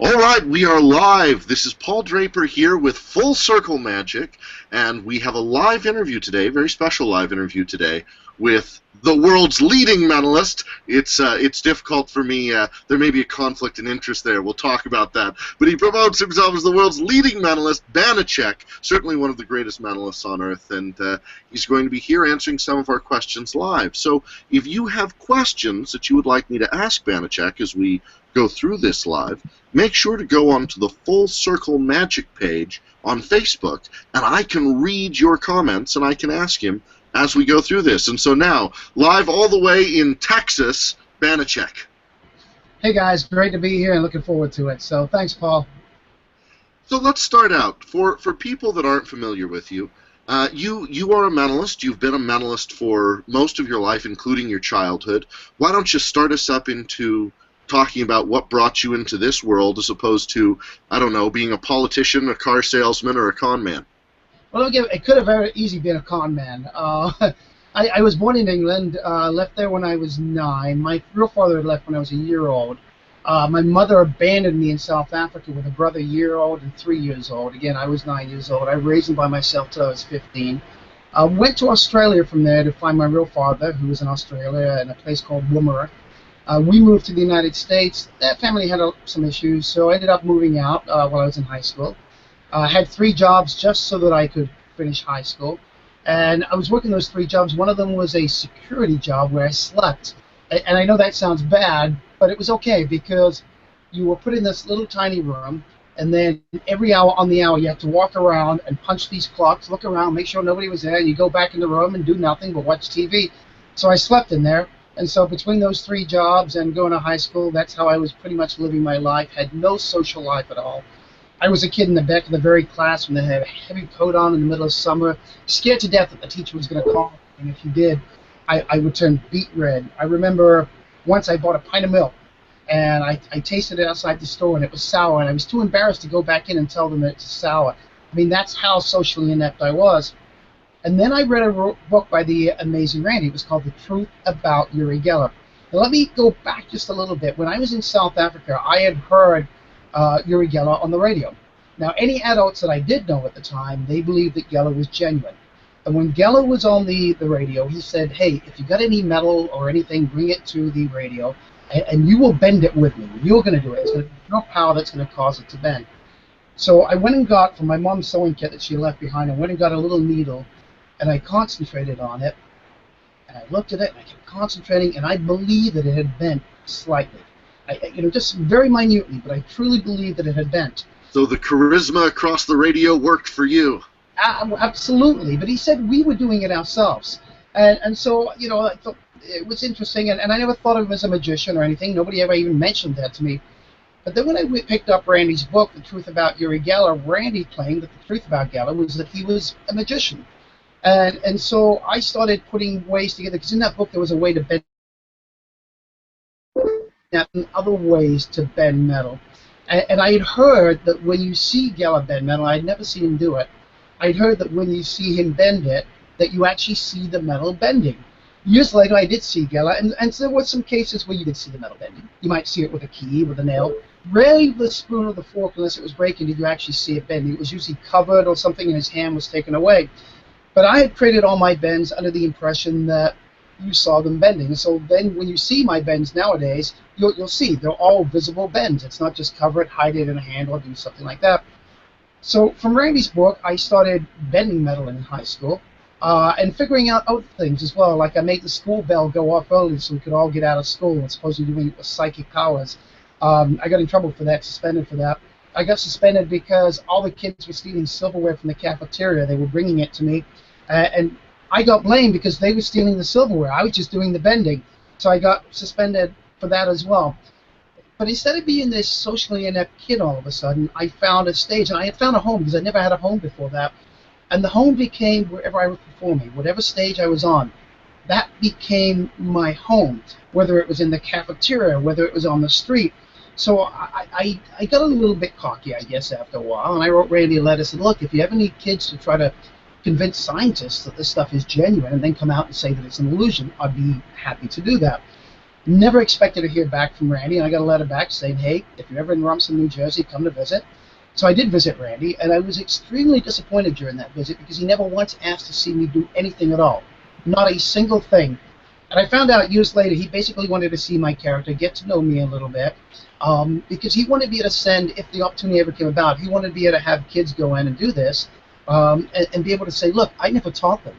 All right, we are live. This is Paul Draper here with Full Circle Magic, and we have a live interview today, very special live interview today, with the world's leading mentalist. It's difficult for me. There may be a conflict in interest there. We'll talk about that. But he promotes himself as the world's leading mentalist, Banachek, certainly one of the greatest mentalists on earth, and he's going to be here answering some of our questions live. So if you have questions that you would like me to ask Banachek as we go through this live, make sure to go onto the Full Circle Magic page on Facebook, and I can read your comments and I can ask him as we go through this. And so now, live all the way in Texas, Banachek. Hey guys, great to be here and looking forward to it. So thanks, Paul. So let's start out. For people that aren't familiar with you, you are a mentalist. You've been a mentalist for most of your life, including your childhood. Why don't you start us up into talking about what brought you into this world as opposed to, I don't know, being a politician, a car salesman, or a con man? Well, it could have very easily been a con man. I was born in England, left there when I was 9. My real father had left when I was a year old. My mother abandoned me in South Africa with a brother a year old and 3 years old. Again, I was 9 years old. I raised him by myself till I was 15. Went to Australia from there to find my real father, who was in Australia, in a place called Woomera. We moved to the United States. That family had some issues, so I ended up moving out while I was in high school. I had 3 jobs just so that I could finish high school. And I was working those 3 jobs. One of them was a security job where I slept. And I know that sounds bad, but it was okay because you were put in this little tiny room, and then every hour on the hour you had to walk around and punch these clocks, look around, make sure nobody was there, and you go back in the room and do nothing but watch TV. So I slept in there. And so between those 3 jobs and going to high school, that's how I was pretty much living my life. Had no social life at all. I was a kid in the back of the very class when they had a heavy coat on in the middle of summer, scared to death that the teacher was going to call me. And if he did, I would turn beet red. I remember once I bought a pint of milk, and I tasted it outside the store, and it was sour. And I was too embarrassed to go back in and tell them that it's sour. I mean, that's how socially inept I was. And then I read a book by the amazing Randy. It was called The Truth About Uri Geller. Now let me go back just a little bit. When I was in South Africa, I had heard Uri Geller on the radio. Now any adults that I did know at the time, they believed that Geller was genuine. And when Geller was on the radio, he said, hey, if you got any metal or anything, bring it to the radio, and you will bend it with me. You're going to do it. It's going to be your power that's going to cause it to bend. So I went and got, from my mom's sewing kit that she left behind, I went and got a little needle, and I concentrated on it, and I looked at it, and I kept concentrating, and I believed that it had bent slightly. Just very minutely, but I truly believed that it had bent. So the charisma across the radio worked for you. Absolutely, but he said we were doing it ourselves. And so, I thought it was interesting, and I never thought of him as a magician or anything. Nobody ever even mentioned that to me. But then when I picked up Randy's book, The Truth About Uri Geller, Randy claimed that the truth about Geller was that he was a magician. And so I started putting ways together, because in that book there was a way to bend and other ways to bend metal. And I had heard that when you see Geller bend metal, I had never seen him do it, I'd heard that when you see him bend it, that you actually see the metal bending. Years later I did see Geller, and there were some cases where you did see the metal bending. You might see it with a key, with a nail. Rarely the spoon or the fork, unless it was breaking, did you actually see it bending. It was usually covered or something and his hand was taken away. But I had created all my bends under the impression that you saw them bending. So then when you see my bends nowadays, you'll see they're all visible bends. It's not just cover it, hide it in a hand, or do something like that. So from Randy's book, I started bending metal in high school and figuring out other things as well. Like I made the school bell go off early so we could all get out of school and supposedly doing it with psychic powers. I got in trouble for that, suspended for that. I got suspended because all the kids were stealing silverware from the cafeteria. They were bringing it to me. And I got blamed because they were stealing the silverware. I was just doing the bending. So I got suspended for that as well. But instead of being this socially inept kid all of a sudden, I found a stage. And I had found a home because I never had a home before that. And the home became wherever I was performing, whatever stage I was on. That became my home, whether it was in the cafeteria, whether it was on the street. So I got a little bit cocky, I guess, after a while. And I wrote Randy a letter and said, look, if you have any kids to try to convince scientists that this stuff is genuine and then come out and say that it's an illusion, I'd be happy to do that. Never expected to hear back from Randy, and I got a letter back saying, hey, if you're ever in Rumson, New Jersey, come to visit. So I did visit Randy, and I was extremely disappointed during that visit because he never once asked to see me do anything at all. Not a single thing. And I found out years later he basically wanted to see my character, get to know me a little bit, because he wanted me to send, if the opportunity ever came about, he wanted me to have kids go in and do this, and be able to say, look, I never taught them.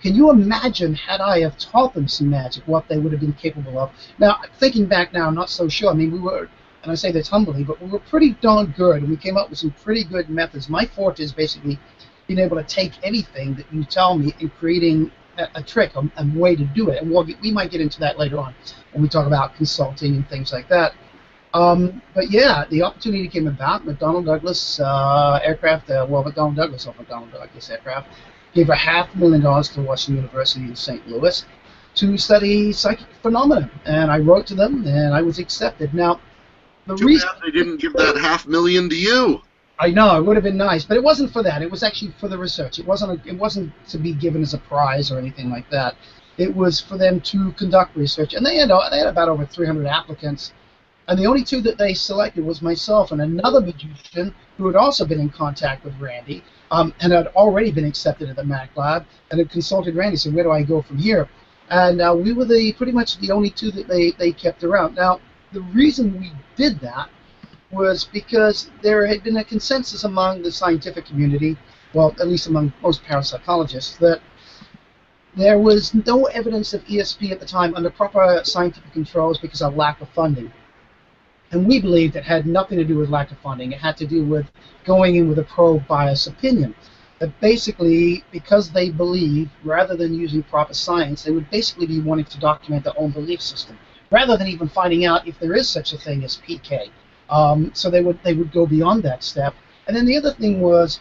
Can you imagine, had I have taught them some magic, what they would have been capable of? Now, thinking back now, I'm not so sure. I mean, we were, and I say this humbly, but we were pretty darn good, and we came up with some pretty good methods. My forte is basically being able to take anything that you tell me and creating a trick, a way to do it. And we might get into that later on when we talk about consulting and things like that. But yeah, the opportunity came about. McDonnell Douglas aircraft, McDonnell Douglas or McDonnell Douglas aircraft, gave $500,000 to Washington University in St. Louis to study psychic phenomena. And I wrote to them, and I was accepted. Now, the Too reason bad they didn't give that $500,000 to you. I know it would have been nice, but it wasn't for that. It was actually for the research. It wasn't to be given as a prize or anything like that. It was for them to conduct research, and they had about over 300 applicants. And the only two that they selected was myself and another magician who had also been in contact with Randy, and had already been accepted at the Mac Lab, and had consulted Randy, said, where do I go from here? And we were pretty much the only two that they kept around. Now, the reason we did that was because there had been a consensus among the scientific community, well, at least among most parapsychologists, that there was no evidence of ESP at the time under proper scientific controls because of lack of funding. And we believed it had nothing to do with lack of funding. It had to do with going in with a pro-bias opinion. That basically, because they believe, rather than using proper science, they would basically be wanting to document their own belief system, rather than even finding out if there is such a thing as PK. So they would go beyond that step. And then the other thing was,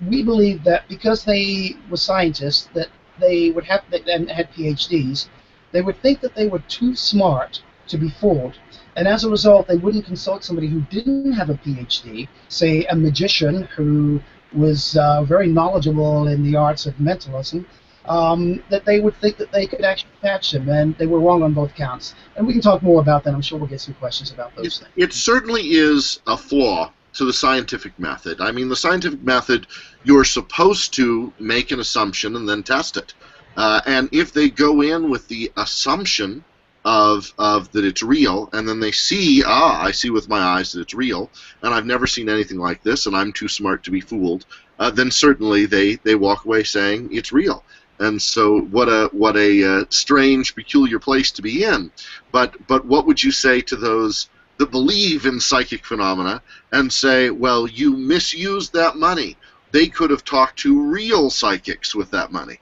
we believed that because they were scientists, that they would have and had PhDs, they would think that they were too smart to be fooled. And as a result, they wouldn't consult somebody who didn't have a PhD, say a magician who was very knowledgeable in the arts of mentalism, that they would think that they could actually catch him, and they were wrong on both counts. And we can talk more about that. I'm sure we'll get some questions about those things. It certainly is a flaw to the scientific method. I mean, the scientific method, you're supposed to make an assumption and then test it. And if they go in with the assumption of that it's real, and then they see, I see with my eyes that it's real, and I've never seen anything like this, and I'm too smart to be fooled, then certainly they walk away saying it's real. And so what a strange, peculiar place to be in. But what would you say to those that believe in psychic phenomena and say, well, you misused that money. They could have talked to real psychics with that money.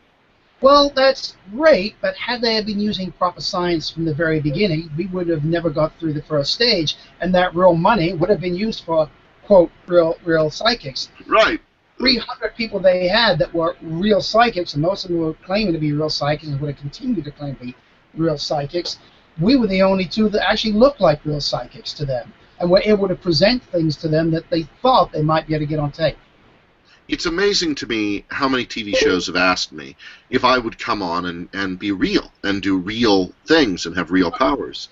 Well, that's great, but had they been using proper science from the very beginning, we would have never got through the first stage, and that real money would have been used for, quote, real psychics. Right. 300 people they had that were real psychics, and most of them were claiming to be real psychics and would have continued to claim to be real psychics. We were the only two that actually looked like real psychics to them and were able to present things to them that they thought they might be able to get on tape. It's amazing to me how many TV shows have asked me if I would come on and be real and do real things and have real powers,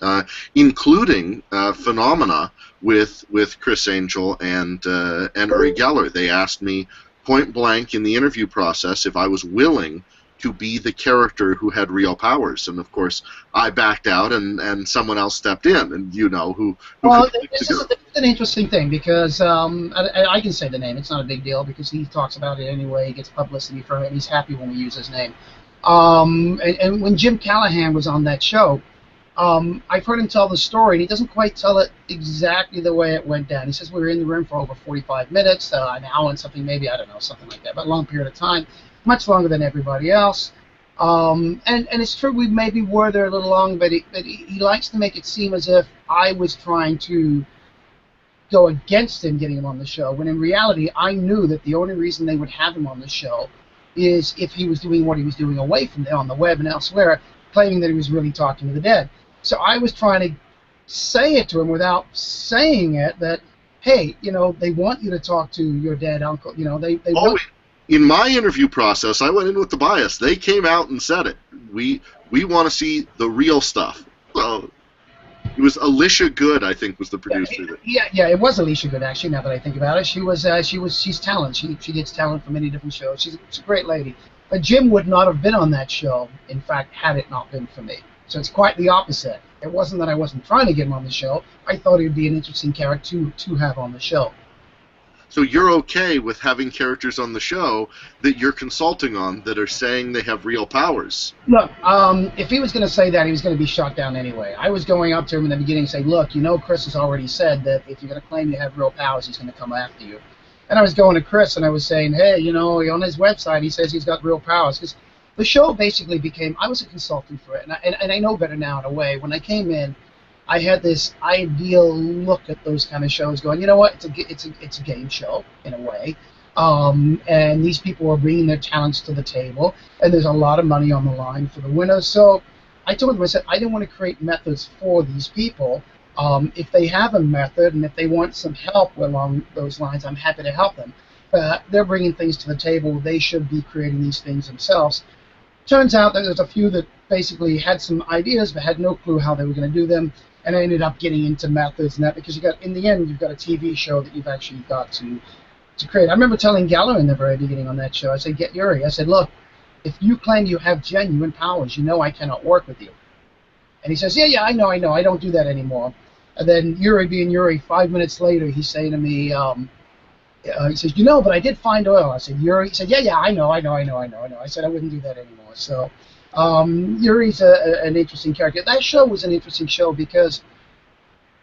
including phenomena with Chris Angel and Uri Geller. They asked me point blank in the interview process if I was willing to be the character who had real powers, and of course I backed out, and someone else stepped in, and you know who well, this is an interesting thing because I can say the name. It's not a big deal because he talks about it anyway. He gets publicity for it, and he's happy when we use his name. And when Jim Callahan was on that show, I've heard him tell the story, and he doesn't quite tell it exactly the way it went down. He says we were in the room for over 45 minutes, an hour and something, maybe, I don't know, something like that, but a long period of time, much longer than everybody else. And it's true we maybe were there a little long, but he likes to make it seem as if I was trying to go against him getting him on the show, when in reality I knew that the only reason they would have him on the show is if he was doing what he was doing away from there on the web and elsewhere, claiming that he was really talking to the dead. So I was trying to say it to him without saying it, that, hey, you know, they want you to talk to your dead uncle. You know, they want... In my interview process, I went in with the bias. They came out and said it. We want to see the real stuff. So It was Alicia Good, I think, was the producer. Yeah. It was Alicia Good, actually. Now that I think about it, she's talent. She gets talent from many different shows. She's a great lady. But Jim would not have been on that show, in fact, had it not been for me. So it's quite the opposite. It wasn't that I wasn't trying to get him on the show. I thought he would be an interesting character to have on the show. So you're okay with having characters on the show that you're consulting on that are saying they have real powers? Look, if he was going to say that, he was going to be shot down anyway. I was going up to him in the beginning and saying, look, Chris has already said that if you're going to claim you have real powers, he's going to come after you. And I was going to Chris and I was saying, hey, on his website he says he's got real powers. Because the show basically became, I was a consultant for it, and I know better now in a way. When I came in, I had this ideal look at those kind of shows going, you know what, it's a game show in a way. And these people are bringing their talents to the table, and there's a lot of money on the line for the winners. So I told them, I said, I didn't want to create methods for these people. If they have a method and if they want some help along those lines, I'm happy to help them. They're bringing things to the table. They should be creating these things themselves. Turns out that there's a few that basically had some ideas but had no clue how they were going to do them. And I ended up getting into methods and that because in the end, you've got a TV show that you've actually got to create. I remember telling Geller in the very beginning on that show, I said, get Yuri. I said, look, if you claim you have genuine powers, I cannot work with you. And he says, yeah, I know, I don't do that anymore. And then Yuri being Yuri, 5 minutes later, he's saying to me, he says, but I did find oil. I said, Yuri? He said, yeah, I know. I said, I wouldn't do that anymore. So Yuri's an interesting character. That show was an interesting show because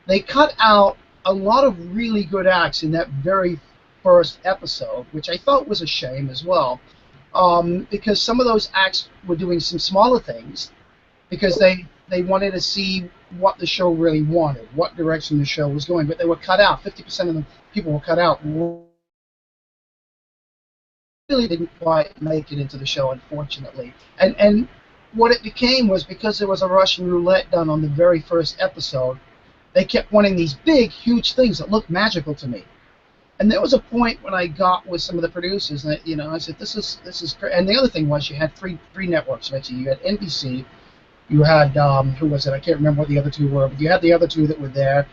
they cut out a lot of really good acts in that very first episode, which I thought was a shame as well, because some of those acts were doing some smaller things because they wanted to see what the show really wanted, what direction the show was going, but they were cut out. 50% of the people were cut out. Really didn't quite make it into the show, unfortunately. And what it became was because there was a Russian roulette done on the very first episode, they kept wanting these big, huge things that looked magical to me. And there was a point when I got with some of the producers that, I said, this is great. And the other thing was you had three networks, right? So you had NBC, you had, who was it? I can't remember what the other two were, but you had the other two that were there.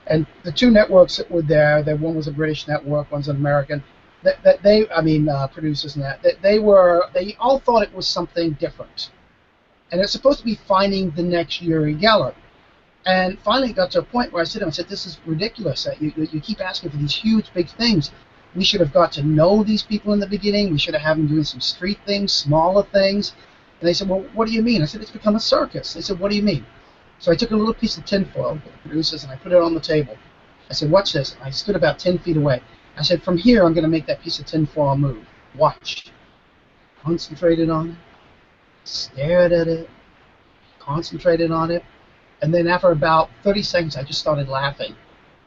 And the two networks that were there, one was a British network, one's an American, producers and that they all thought it was something different. And it's supposed to be finding the next Uri Geller. And finally it got to a point where I said, this is ridiculous. You keep asking for these huge, big things. We should have got to know these people in the beginning. We should have had them doing some street things, smaller things. And they said, well, what do you mean? I said, it's become a circus. They said, what do you mean? So I took a little piece of tinfoil for the producers and I put it on the table. I said, watch this. I stood about 10 feet away. I said, from here, I'm going to make that piece of tinfoil move. Watch. Concentrated on it. Stared at it. Concentrated on it. And then after about 30 seconds, I just started laughing.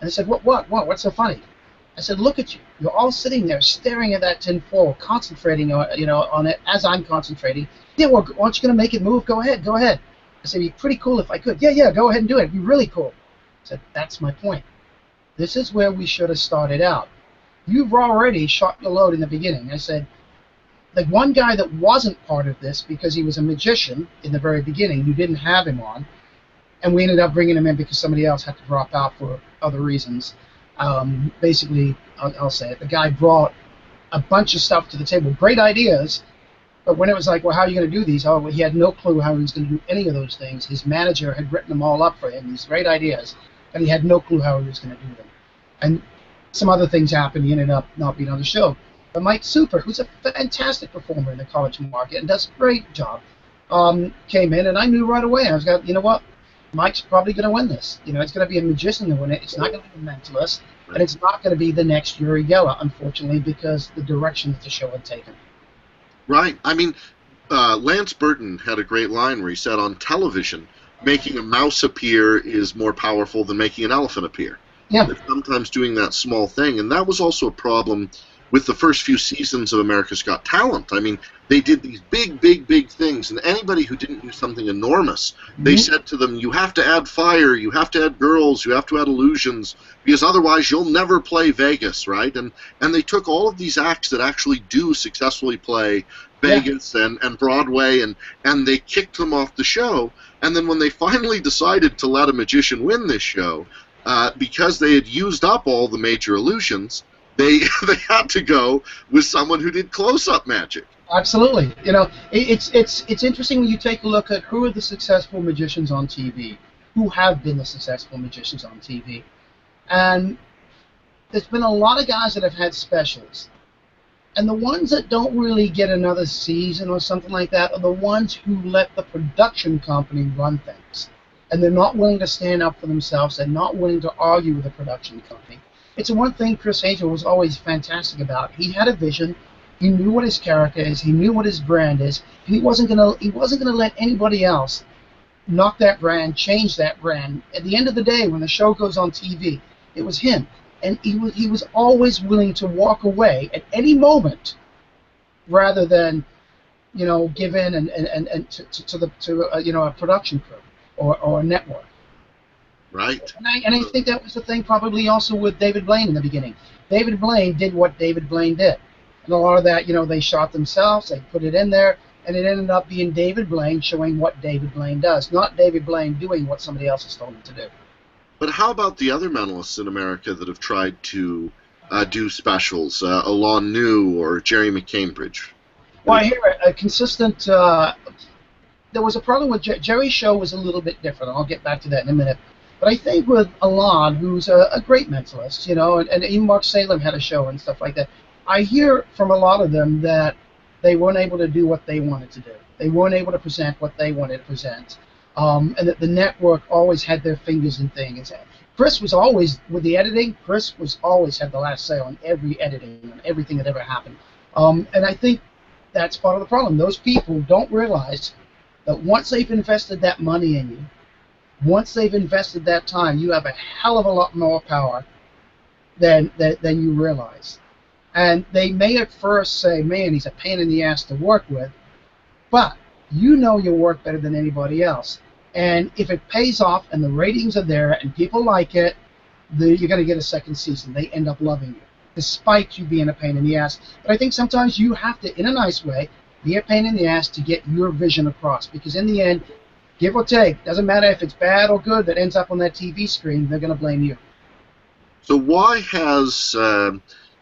And I said, what? What's so funny? I said, look at you. You're all sitting there staring at that tinfoil, concentrating on it as I'm concentrating. Yeah, well, aren't you going to make it move? Go ahead. I said, it'd be pretty cool if I could. Yeah, go ahead and do it. It'd be really cool. I said, that's my point. This is where we should have started out. You've already shot your load in the beginning. I said, the one guy that wasn't part of this because he was a magician in the very beginning, you didn't have him on, and we ended up bringing him in because somebody else had to drop out for other reasons. Basically, I'll say it, the guy brought a bunch of stuff to the table, great ideas, but when it was like, well, how are you going to do these? He had no clue how he was going to do any of those things. His manager had written them all up for him, these great ideas, and he had no clue how he was going to do them. And some other things happened. He ended up not being on the show. But Mike Super, who's a fantastic performer in the college market and does a great job, came in, and I knew right away. I was like, you know what? Mike's probably going to win this. It's going to be a magician to win it. It's not going to be a mentalist, and it's not going to be the next Uri Geller, unfortunately, because the direction that the show had taken. Right. I mean, Lance Burton had a great line where he said on television, making a mouse appear is more powerful than making an elephant appear. Yeah. They're sometimes doing that small thing, and that was also a problem with the first few seasons of America's Got Talent. I mean, they did these big things, and anybody who didn't do something enormous, they said to them, you have to add fire, you have to add girls, you have to add illusions, because otherwise you'll never play Vegas, right? And they took all of these acts that actually do successfully play Vegas and Broadway, and they kicked them off the show And then when they finally decided to let a magician win this show, because they had used up all the major illusions, they they had to go with someone who did close-up magic. Absolutely. You know, it's interesting when you take a look at who are the successful magicians on TV, who have been the successful magicians on TV, and there's been a lot of guys that have had specials. And the ones that don't really get another season or something like that are the ones who let the production company run things. And they're not willing to stand up for themselves. They're not willing to argue with the production company. It's one thing Chris Angel was always fantastic about. He had a vision. He knew what his character is. He knew what his brand is. And he wasn't gonna let anybody else knock that brand, change that brand. At the end of the day, when the show goes on TV, it was him. And he was always willing to walk away at any moment, rather than, you know, give in and to you know, a production crew or a network. Right. And I think that was the thing probably also with David Blaine in the beginning. David Blaine did what David Blaine did, and a lot of that, you know, they shot themselves, they put it in there, and it ended up being David Blaine showing what David Blaine does, not David Blaine doing what somebody else has told him to do. But how about the other mentalists in America that have tried to do specials, Alon New or Jerry McCambridge? Well, I hear a consistent. There was a problem with Jerry's show was a little bit different. I'll get back to that in a minute. But I think with Alon, who's a great mentalist, you know, and even Mark Salem had a show and stuff like that. I hear from a lot of them that they weren't able to do what they wanted to do. They weren't able to present what they wanted to present. And that the network always had their fingers in things. Chris was always, with the editing, Chris was always had the last say on every editing and everything that ever happened. And I think that's part of the problem. Those people don't realize that once they've invested that money in you, once they've invested that time, you have a hell of a lot more power than you realize. And they may at first say, man, he's a pain in the ass to work with, but you know your work better than anybody else. And if it pays off and the ratings are there and people like it, you're going to get a second season. They end up loving you, despite you being a pain in the ass. But I think sometimes you have to, in a nice way, be a pain in the ass to get your vision across. Because in the end, give or take, doesn't matter if it's bad or good that ends up on that TV screen, they're going to blame you. So why has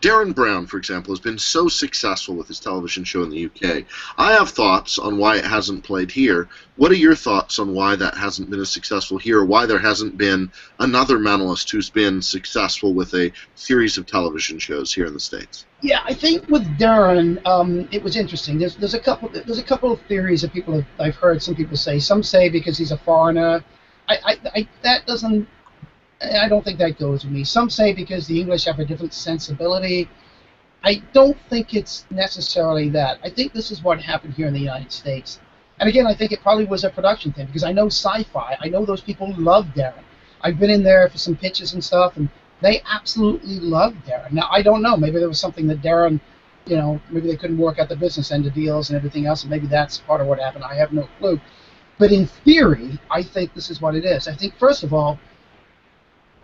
Darren Brown, for example, has been so successful with his television show in the UK? I have thoughts on why it hasn't played here. What are your thoughts on why that hasn't been as successful here, or why there hasn't been another mentalist who's been successful with a series of television shows here in the States? Yeah, I think with Darren, it was interesting. There's a couple of theories that I've heard some people say. Some say because he's a foreigner. I don't think that goes with me. Some say because the English have a different sensibility. I don't think it's necessarily that. I think this is what happened here in the United States. And again, I think it probably was a production thing, because I know Sci-Fi. I know those people love Darren. I've been in there for some pitches and stuff, and they absolutely love Darren. Now, I don't know. Maybe there was something that Darren, you know, maybe they couldn't work out the business end of deals and everything else, and maybe that's part of what happened. I have no clue. But in theory, I think this is what it is. I think, first of all,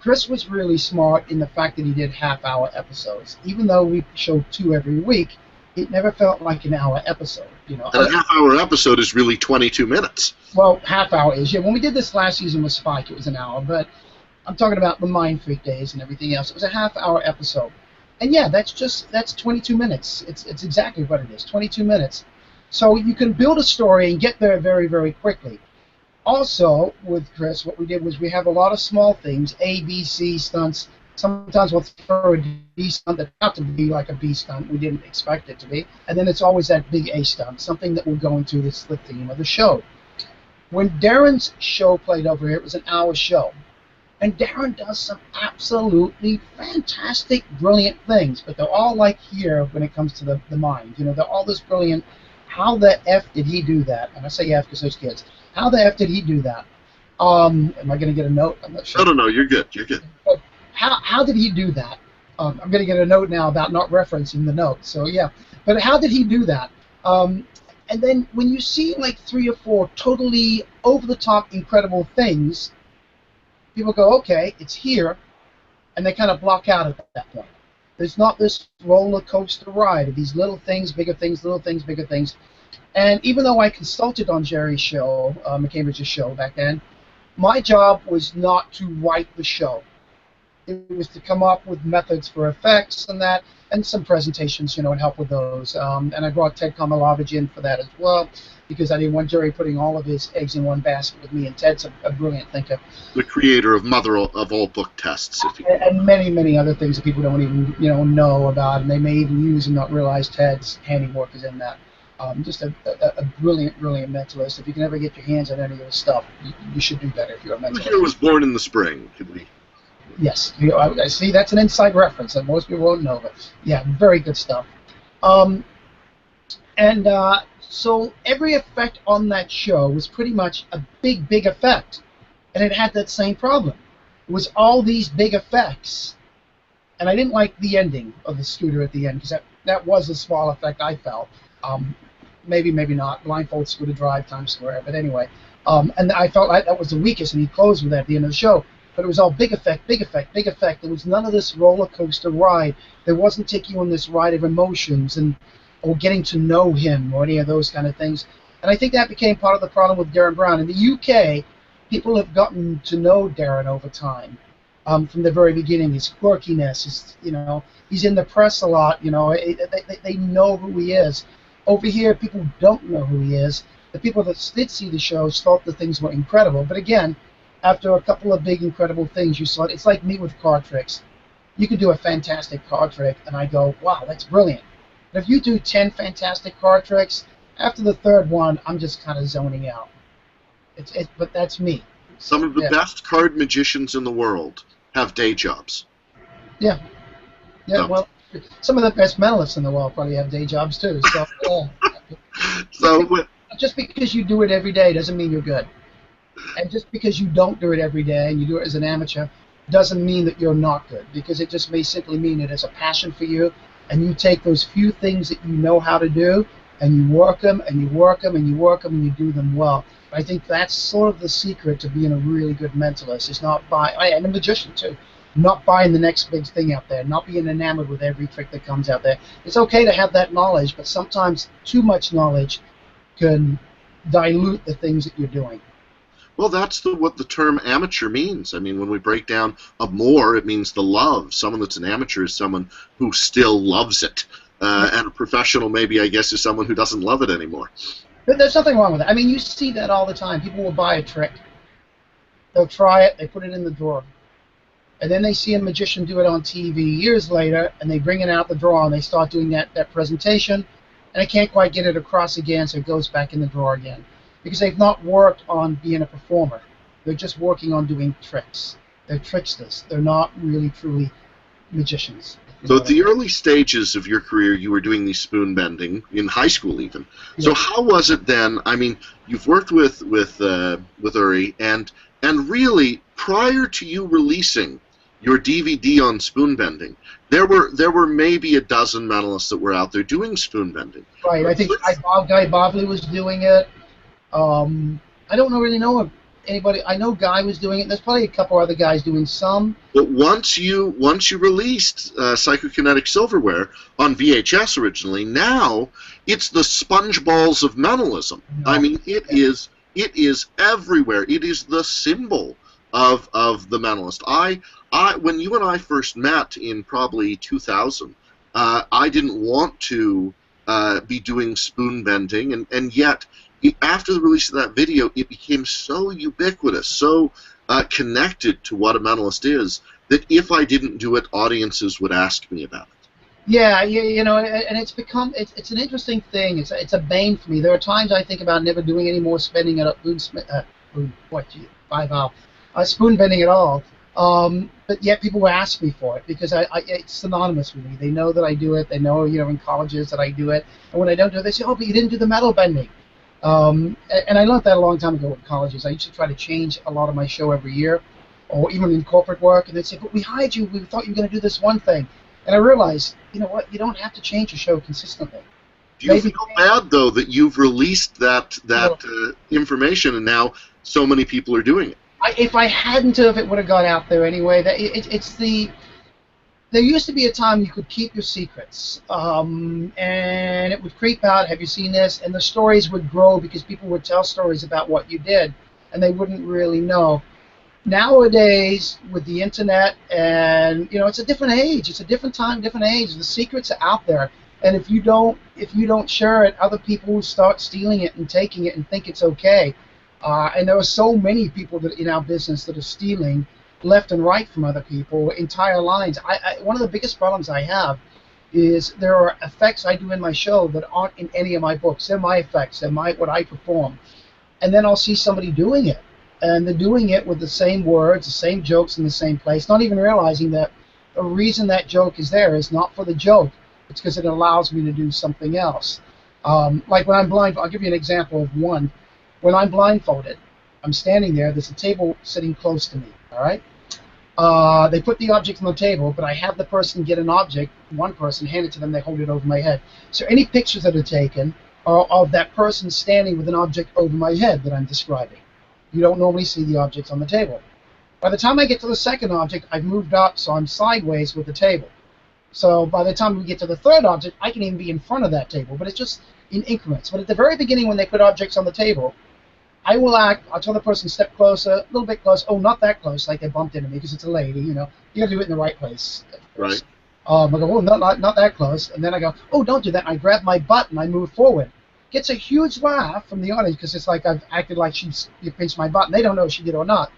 Chris was really smart in the fact that he did half-hour episodes. Even though we showed 2 every week, it never felt like an hour episode. You know, and a half-hour episode is really 22 minutes. Well, half-hour is. Yeah, when we did this last season with Spike, it was an hour. But I'm talking about the Mind Freak days and everything else. It was a half-hour episode. And yeah, that's 22 minutes. It's exactly what it is, 22 minutes. So you can build a story and get there very, very quickly. Also, with Chris, what we did was we have a lot of small things, A, B, C stunts. Sometimes we'll throw a D stunt that had to be like a B stunt. We didn't expect it to be. And then it's always that big A stunt, something that will go into the theme of the show. When Darren's show played over here, it was an hour show. And Darren does some absolutely fantastic, brilliant things. But they're all like here when it comes to the mind. You know, they're all this brilliant. How the F did he do that? And I say F because there's kids. How the F did he do that? Am I going to get a note? I'm not sure. No, you're good. You're good. But how did he do that? I'm going to get a note now about not referencing the note. So, yeah. But how did he do that? And then when you see like 3 or 4 totally over-the-top incredible things, people go, okay, it's here, and they kind of block out at that point. There's not this roller coaster ride of these little things, bigger things, little things, bigger things. And even though I consulted on Jerry's show, McCambridge's show back then, my job was not to write the show. It was to come up with methods for effects and that, and some presentations, and help with those. And I brought Ted Komalovich in for that as well, because I didn't want Jerry putting all of his eggs in one basket with me. And Ted's a brilliant thinker. The creator of Mother of All Book Tests, if you and many, many other things that people don't even, know about, and they may even use and not realize Ted's handiwork is in that. Just a brilliant, brilliant mentalist. If you can ever get your hands on any of his stuff, you should do better if you're a mentalist. The hero was born in the spring, could we? Yes, I see. That's an inside reference that most people won't know, but yeah, very good stuff. So every effect on that show was pretty much a big, big effect, and it had that same problem. It was all these big effects, and I didn't like the ending of the scooter at the end, because that was a small effect I felt. Maybe not. Blindfold scooter drive Times Square, but anyway. And I felt like that was the weakest, and he closed with that at the end of the show. But it was all big effect, big effect, big effect. There was none of this roller coaster ride. There wasn't taking you on this ride of emotions or getting to know him or any of those kind of things. And I think that became part of the problem with Darren Brown. In the UK, people have gotten to know Darren over time. From the very beginning, his quirkiness, he's in the press a lot. They know who he is. Over here, people don't know who he is. The people that did see the shows thought the things were incredible. But again, after a couple of big, incredible things, you saw it. It's like me with card tricks. You could do a fantastic card trick, and I go, wow, that's brilliant. But if you do 10 fantastic card tricks, after the third one, I'm just kind of zoning out. But that's me. Some of the best card magicians in the world have day jobs. Yeah. Yeah, no. Well, some of the best mentalists in the world probably have day jobs, too. So, just because you do it every day doesn't mean you're good. And just because you don't do it every day and you do it as an amateur doesn't mean that you're not good, because it just may simply mean it is a passion for you, and you take those few things that you know how to do and you work them and you work them and you work them and you do them well. I think that's sort of the secret to being a really good mentalist, is not and a magician too, not buying the next big thing out there, not being enamored with every trick that comes out there. It's okay to have that knowledge, but sometimes too much knowledge can dilute the things that you're doing. Well, that's what the term amateur means. I mean, when we break down a more, it means the love. Someone that's an amateur is someone who still loves it. And a professional, maybe, I guess, is someone who doesn't love it anymore. But there's nothing wrong with that. I mean, you see that all the time. People will buy a trick. They'll try it. They put it in the drawer. And then they see a magician do it on TV years later, and they bring it out the drawer, and they start doing that presentation, and they can't quite get it across again, so it goes back in the drawer again. Because they've not worked on being a performer. They're just working on doing tricks. They're tricksters. They're not really, truly magicians. So at the early stages of your career, you were doing these spoon bending, in high school even. So how was it then? I mean, you've worked with Uri, and really, prior to you releasing your DVD on spoon bending, there were maybe a dozen mentalists that were out there doing spoon bending. Right. I think Guy Bobley was doing it. I don't really know of anybody. I know Guy was doing it. There's probably a couple other guys doing some. But once you released Psychokinetic Silverware on VHS originally, now it's the sponge balls of mentalism. No. I mean, it is everywhere. It is the symbol of the mentalist. When you and I first met in probably 2000, I didn't want to be doing spoon bending, and yet, after the release of that video, it became so ubiquitous, so connected to what a mentalist is, that if I didn't do it, audiences would ask me about it. Yeah, and it's become it's an interesting thing. It's a bane for me. There are times I think about never doing any more spending at spoon bending at all. But yet people will ask me for it because it's synonymous with me. They know that I do it. They know, in colleges that I do it. And when I don't do it, they say, "Oh, but you didn't do the metal bending." And I learned that a long time ago in colleges. I used to try to change a lot of my show every year, or even in corporate work, and they'd say, "But we hired you. We thought you were going to do this one thing." And I realized, you know what? You don't have to change your show consistently. Do you feel bad, though, that you've released that information and now so many people are doing it? If I hadn't have, it would have got out there anyway. There used to be a time you could keep your secrets, and it would creep out. Have you seen this? And the stories would grow because people would tell stories about what you did, and they wouldn't really know. Nowadays, with the internet, and it's a different age. It's a different time, different age. The secrets are out there, and if you don't share it, other people start stealing it and taking it and think it's okay. And there are so many people that in our business that are stealing left and right from other people, entire lines. One of the biggest problems I have is there are effects I do in my show that aren't in any of my books. They're my effects. They're what I perform. And then I'll see somebody doing it, and they're doing it with the same words, the same jokes in the same place, not even realizing that the reason that joke is there is not for the joke. It's because it allows me to do something else. Like when I'm blind, I'll give you an example of one. When I'm blindfolded, I'm standing there. There's a table sitting close to me. All right. They put the object on the table, but I have the person get an object, one person, hand it to them, they hold it over my head. So any pictures that are taken are of that person standing with an object over my head that I'm describing. You don't normally see the objects on the table. By the time I get to the second object, I've moved up, so I'm sideways with the table. So by the time we get to the third object, I can even be in front of that table, but it's just in increments. But at the very beginning, when they put objects on the table, I'll tell the person, step closer, a little bit close. Oh, not that close, like they bumped into me because it's a lady, You got to do it in the right place. Right. I go, oh, not that close. And then I go, oh, don't do that. And I grab my butt and I move forward. Gets a huge laugh from the audience because it's like I've acted like you pinched my butt. And they don't know if she did or not.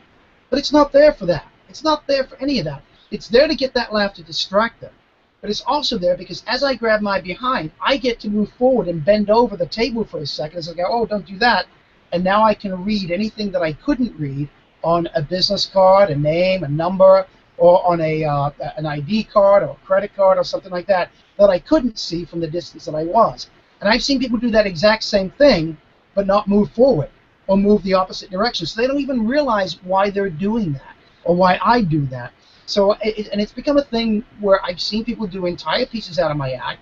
But it's not there for that. It's not there for any of that. It's there to get that laugh to distract them. But it's also there because as I grab my behind, I get to move forward and bend over the table for a second. As I go, oh, don't do that. And now I can read anything that I couldn't read on a business card, a name, a number, or on an ID card or a credit card or something like that I couldn't see from the distance that I was. And I've seen people do that exact same thing but not move forward or move the opposite direction. So they don't even realize why they're doing that or why I do that. So it's become a thing where I've seen people do entire pieces out of my act,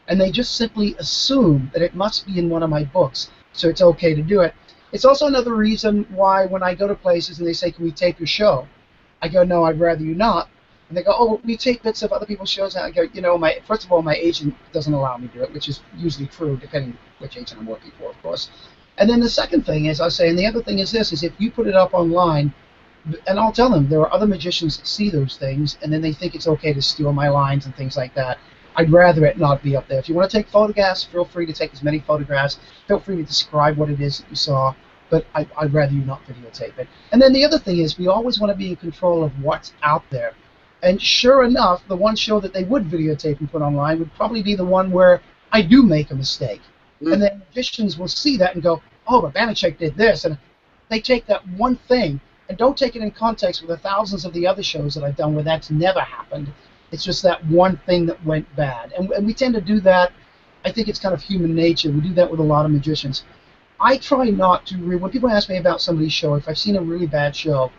and they just simply assume that it must be in one of my books, so it's okay to do it. It's also another reason why when I go to places and they say, can we tape your show? I go, no, I'd rather you not. And they go, oh, we tape bits of other people's shows. And I go, first of all, my agent doesn't allow me to do it, which is usually true, depending which agent I'm working for, of course. And then the second thing is, I say, and the other thing is this, is if you put it up online, and I'll tell them, there are other magicians that see those things, and then they think it's okay to steal my lines and things like that. I'd rather it not be up there. If you want to take photographs, feel free to take as many photographs. Feel free to describe what it is that you saw, but I'd rather you not videotape it. And then the other thing is we always want to be in control of what's out there. And sure enough, the one show that they would videotape and put online would probably be the one where I do make a mistake. And then magicians will see that and go, oh, but Banachek did this. And they take that one thing and don't take it in context with the thousands of the other shows that I've done where that's never happened. It's just that one thing that went bad. And we tend to do that. I think it's kind of human nature. We do that with a lot of magicians. I try not to, when people ask me about somebody's show, if I've seen a really bad show,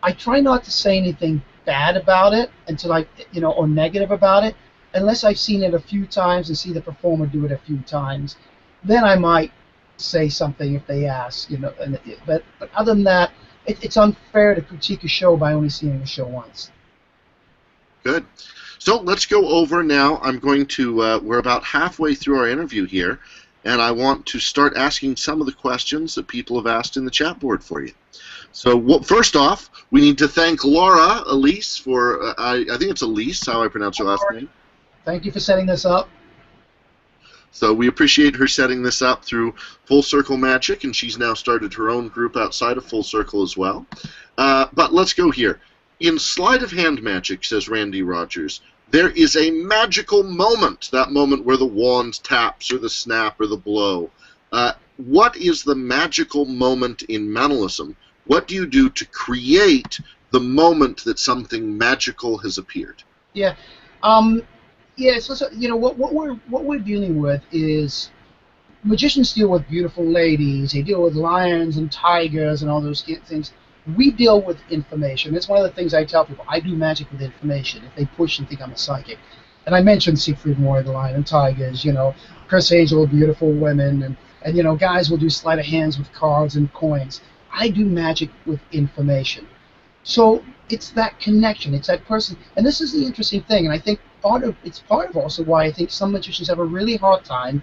I try not to say anything bad about it until or negative about it, unless I've seen it a few times and see the performer do it a few times. Then I might say something if they ask, But other than that, it's unfair to critique a show by only seeing a show once. Good. So let's go over now. I'm going to, we're about halfway through our interview here, and I want to start asking some of the questions that people have asked in the chat board for you. So first off, we need to thank Laura Elise for, I think it's Elise, how I pronounce her last name. Thank you for setting this up. So we appreciate her setting this up through Full Circle Magic, and she's now started her own group outside of Full Circle as well. But let's go here. In Sleight of Hand Magic, says Randy Rogers, there is a magical moment, that moment where the wand taps or the snap or the blow. What is the magical moment in Mentalism? What do you do to create the moment that something magical has appeared? Yeah. Yeah, so what we're dealing with is magicians deal with beautiful ladies, they deal with lions and tigers and all those things. We deal with information. It's one of the things I tell people. I do magic with information. If they push and think I'm a psychic. And I mentioned Siegfried and Roy, the lion and tigers, Chris Angel, beautiful women, and guys will do sleight of hands with cards and coins. I do magic with information. So it's that connection. It's that person. And this is the interesting thing. And I think it's part of also why I think some magicians have a really hard time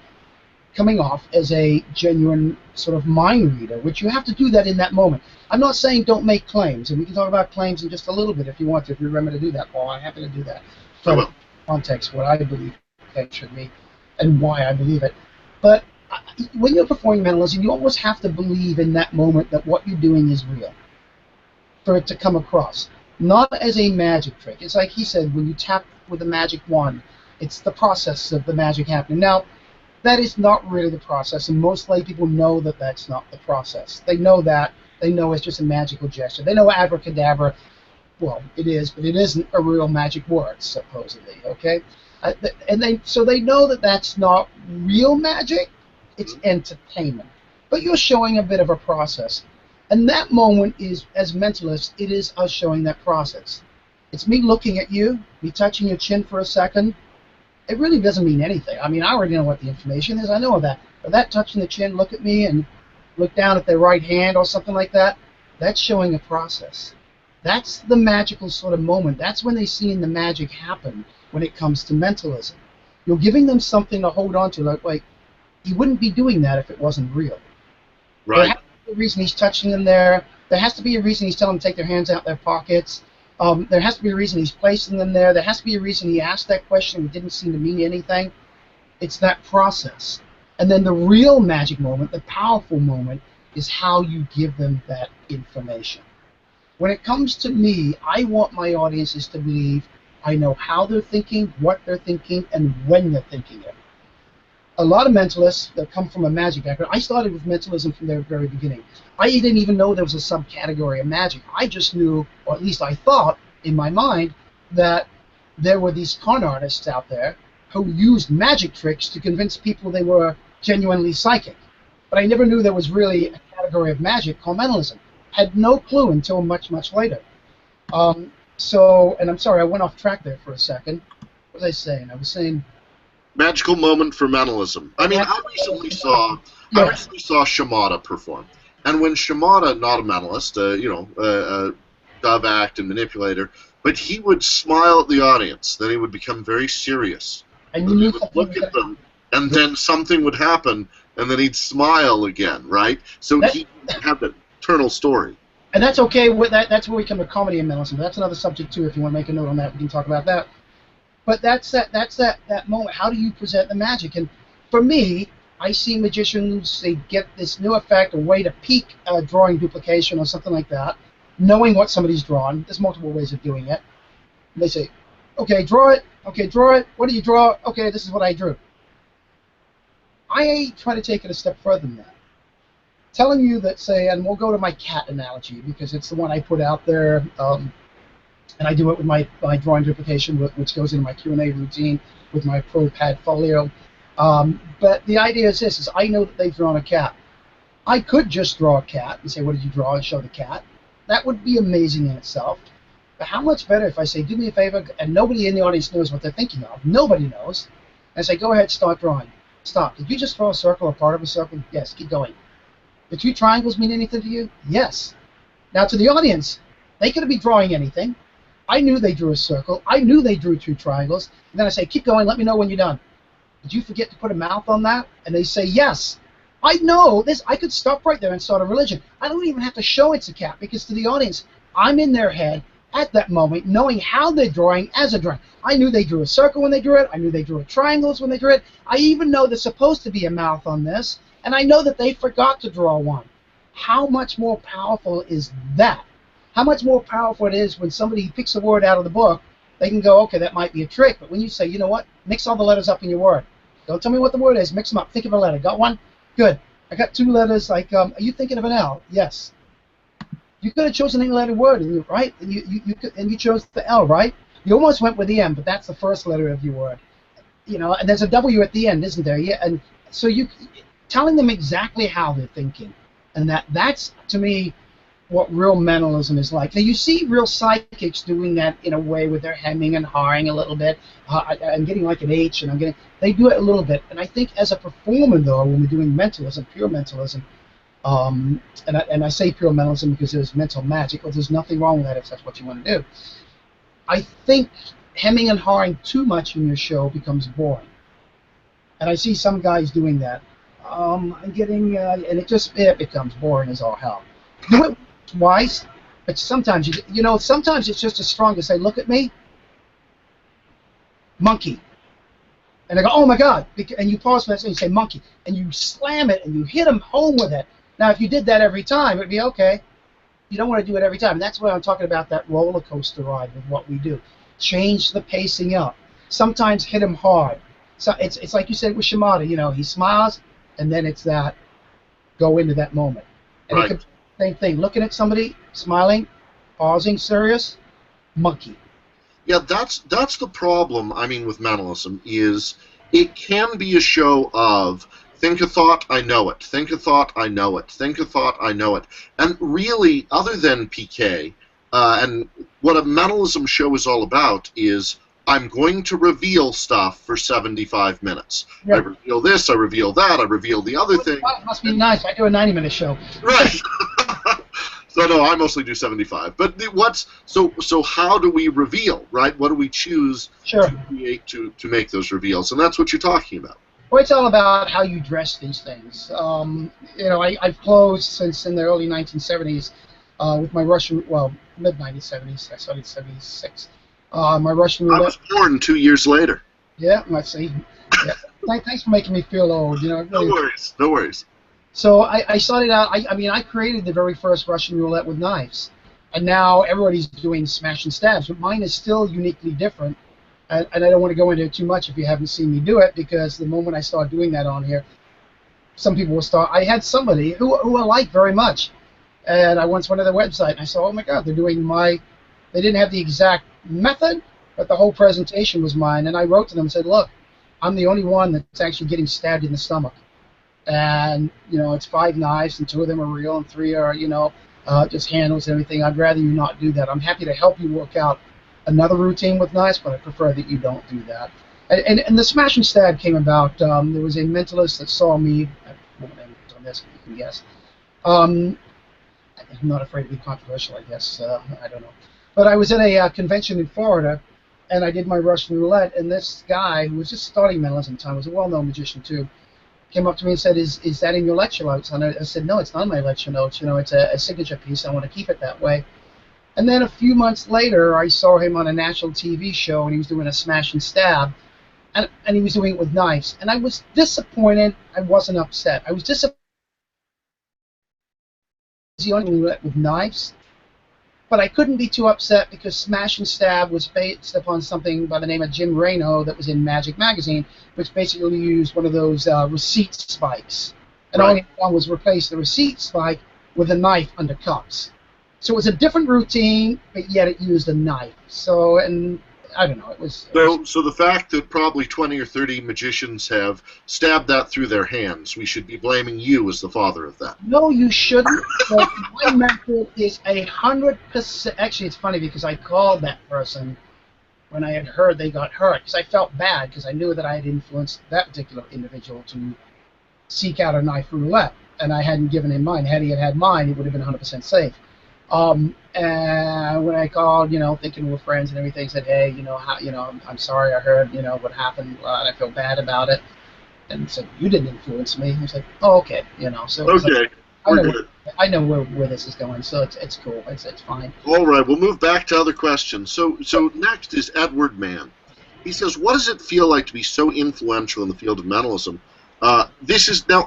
coming off as a genuine sort of mind reader, which you have to do that in that moment. I'm not saying don't make claims, and we can talk about claims in just a little bit if you want to, if you remember to do that, Paul. I'm happy to do that. From context, what I believe claims should be, and why I believe it. But when you're performing mentalism, you always have to believe in that moment that what you're doing is real, for it to come across. Not as a magic trick. It's like he said, when you tap with a magic wand, it's the process of the magic happening. Now, that is not really the process, and most lay people know that that's not the process. They know that. They know it's just a magical gesture. They know abracadabra, well, it is, but it isn't a real magic word, supposedly, okay? So they know that that's not real magic. It's entertainment. But you're showing a bit of a process. And that moment is, as mentalists, it is us showing that process. It's me looking at you, me touching your chin for a second. It really doesn't mean anything. I mean, I already know what the information is. I know that. But that touching the chin, look at me and look down at their right hand or something like that, that's showing a process. That's the magical sort of moment. That's when they're seeing the magic happen when it comes to mentalism. You're giving them something to hold on to. Like he wouldn't be doing that if it wasn't real. Right. There has to be a reason he's touching them there. There has to be a reason he's telling them to take their hands out of their pockets. There has to be a reason he's placing them there. There has to be a reason he asked that question and didn't seem to mean anything. It's that process. And then the real magic moment, the powerful moment, is how you give them that information. When it comes to me, I want my audiences to believe I know how they're thinking, what they're thinking, and when they're thinking it. A lot of mentalists that come from a magic background, I started with mentalism from the very beginning. I didn't even know there was a subcategory of magic. I just knew, or at least I thought in my mind, that there were these con artists out there who used magic tricks to convince people they were genuinely psychic. But I never knew there was really a category of magic called mentalism. Had no clue until much, much later. And I'm sorry, I went off track there for a second. What was I saying? I was saying... Magical moment for mentalism. I mean, I recently saw Shimada perform. And when Shimada, not a mentalist, a dove act and manipulator, but he would smile at the audience. Then he would become very serious. And you knew he would look at them, and then something would happen, and then he'd smile again, right? So he had that eternal story. And that's okay. That's where we come to comedy and mentalism. That's another subject too. If you want to make a note on that, we can talk about that. But that's that moment. How do you present the magic? And for me, I see magicians, they get this new effect, a way to peak drawing duplication or something like that, knowing what somebody's drawn. There's multiple ways of doing it. And they say, okay, draw it. Okay, draw it. What do you draw? Okay, this is what I drew. I try to take it a step further than that. Telling you that, say, and we'll go to my cat analogy because it's the one I put out there, and I do it with my drawing duplication, which goes into my Q&A routine with my Pro Pad Folio. But the idea is this, is I know that they've drawn a cat. I could just draw a cat and say, what did you draw, and show the cat. That would be amazing in itself. But how much better if I say, do me a favor, and nobody in the audience knows what they're thinking of. Nobody knows. And I say, go ahead, start drawing. Stop. Did you just draw a circle or part of a circle? Yes, keep going. The two triangles mean anything to you? Yes. Now to the audience, they could be drawing anything. I knew they drew a circle. I knew they drew two triangles. And then I say, keep going, let me know when you're done. Did you forget to put a mouth on that? And they say, yes. I know this. I could stop right there and start a religion. I don't even have to show it's a cat, because to the audience, I'm in their head at that moment, knowing how they're drawing as a drawing. I knew they drew a circle when they drew it. I knew they drew triangles when they drew it. I even know there's supposed to be a mouth on this, and I know that they forgot to draw one. How much more powerful is that? How much more powerful it is when somebody picks a word out of the book, they can go, okay, that might be a trick, but when you say, you know what, mix all the letters up in your word. Don't tell me what the word is, mix them up. Think of a letter. Got one? Good. I got two letters, like, are you thinking of an L? Yes. You could have chosen any letter word, right? And you chose the L, right? You almost went with the M, but that's the first letter of your word. And there's a W at the end, isn't there? Yeah, and so telling them exactly how they're thinking, and that's to me what real mentalism is like. Now you see real psychics doing that in a way with their hemming and hawing a little bit. I'm getting like an H, and they do it a little bit. And I think as a performer, though, when we're doing mentalism, pure mentalism, And I say pure mentalism because there's mental magic, but there's nothing wrong with that if that's what you want to do. I think hemming and hawing too much in your show becomes boring. And I see some guys doing that. I'm getting, and it becomes boring as all hell. Do it twice, but sometimes sometimes it's just as strong to say, "Look at me, monkey," and I go, "Oh my God!" And you pause for that and you say, "Monkey," and you slam it and you hit them home with it. Now, if you did that every time, it'd be okay. You don't want to do it every time. And that's why I'm talking about that roller coaster ride with what we do. Change the pacing up. Sometimes hit him hard. So it's like you said with Shimada. He smiles, and then it's that go into that moment. And Right. it could be the same thing. Looking at somebody, smiling, pausing, serious, monkey. Yeah, that's the problem. I mean, with mentalism is it can be a show of think a thought, I know it. Think a thought, I know it. Think a thought, I know it. And really, other than PK, and what a mentalism show is all about is I'm going to reveal stuff for 75 minutes. Yeah. I reveal this, I reveal that, I reveal the other thing. Well, it must be nice. I do a 90-minute show. Right. So no, I mostly do 75. But so how do we reveal, right? What do we choose Sure. to create to make those reveals? And that's what you're talking about. Well, it's all about how you dress these things. I've closed since in the early 1970s with my Russian, well, mid-1970s. I started 76. My Russian roulette. I was born 2 years later. Yeah, let's see. Yeah. Thanks for making me feel old. No worries. No worries. So I started out. I created the very first Russian roulette with knives, and now everybody's doing smash and stabs, but mine is still uniquely different. And I don't want to go into it too much if you haven't seen me do it, because the moment I start doing that on here, some people will start. I had somebody who I like very much, and I once went to their website and I saw, oh my God, they're doing they didn't have the exact method, but the whole presentation was mine. And I wrote to them and said, look, I'm the only one that's actually getting stabbed in the stomach. And, it's 5 knives, and 2 of them are real, and 3 are, just handles and everything. I'd rather you not do that. I'm happy to help you work out another routine with knives, but I prefer that you don't do that. And the smash and stab came about. There was a mentalist that saw me. I won't name it on this, you can guess. I'm not afraid to be controversial, I guess. I don't know. But I was at a convention in Florida, and I did my Russian roulette, and this guy who was just starting mentalism at the time, was a well-known magician too, came up to me and said, is that in your lecture notes? And I said, no, it's not in my lecture notes. It's a signature piece. I want to keep it that way. And then a few months later, I saw him on a national TV show, and he was doing a smash and stab, and he was doing it with knives. And I was disappointed. I wasn't upset. I was disappointed. He only doing it with knives. But I couldn't be too upset because Smash and Stab was based upon something by the name of Jim Reno that was in Magic Magazine, which basically used one of those receipt spikes. And all he done was replace the receipt spike with a knife under cups. So it was a different routine, but yet it used a knife. So, and I don't know, it was... So the fact that probably 20 or 30 magicians have stabbed that through their hands, we should be blaming you as the father of that. No, you shouldn't. But my method is 100%... Actually, it's funny because I called that person when I had heard they got hurt, because I felt bad, because I knew that I had influenced that particular individual to seek out a knife roulette, and I hadn't given him mine. Had he had mine, it would have been 100% safe. And when I called, thinking we're friends and everything, said, hey, I'm sorry, I heard, what happened, and I feel bad about it. And said, you didn't influence me. He was like, oh, okay, So okay, we're good. I know where this is going, so it's cool. It's fine. All right, we'll move back to other questions. So next is Edward Mann. He says, what does it feel like to be so influential in the field of mentalism? Now,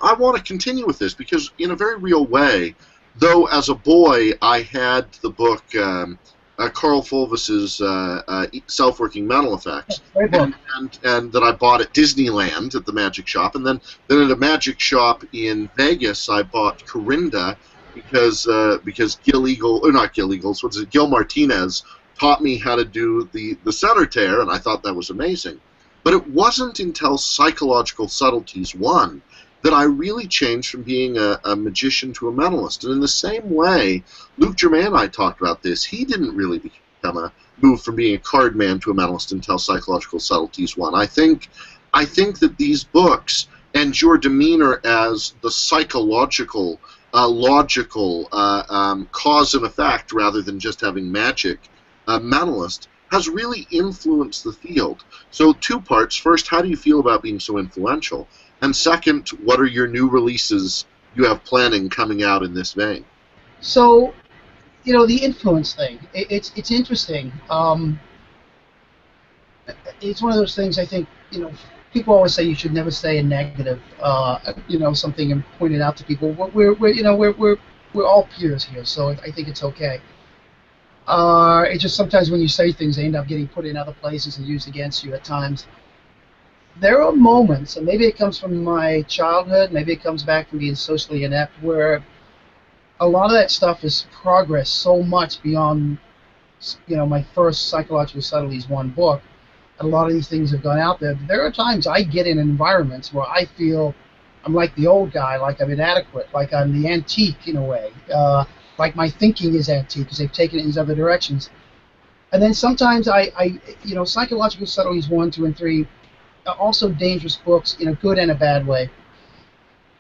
I want to continue with this because in a very real way, though as a boy I had the book Carl Fulvis's Self-Working Mental Effects, and that I bought at Disneyland at the Magic Shop, and then at a magic shop in Vegas I bought Corinda because Gil Martinez taught me how to do the center tear, and I thought that was amazing. But it wasn't until Psychological Subtleties 1 that I really changed from being a magician to a mentalist. And in the same way, Luke Germain and I talked about this. He didn't really move from being a card man to a mentalist until Psychological Subtleties 1. I think that these books and your demeanor as the psychological logical cause and effect rather than just having magic mentalist has really influenced the field. So two parts. First, how do you feel about being so influential? And second, what are your new releases you have planning coming out in this vein? So, the influence thing, it's interesting. It's one of those things I think, people always say you should never say a negative, something, and point it out to people. We're all peers here, so I think it's okay. It's just sometimes when you say things, they end up getting put in other places and used against you at times. There are moments, and maybe it comes from my childhood, maybe it comes back from being socially inept, where a lot of that stuff is progressed so much beyond, my first Psychological Subtleties one book. And a lot of these things have gone out there. There are times I get in environments where I feel I'm like the old guy, like I'm inadequate, like I'm the antique in a way, like my thinking is antique because they've taken it in these other directions. And then sometimes Psychological Subtleties 1, 2, and 3 are also dangerous books in a good and a bad way.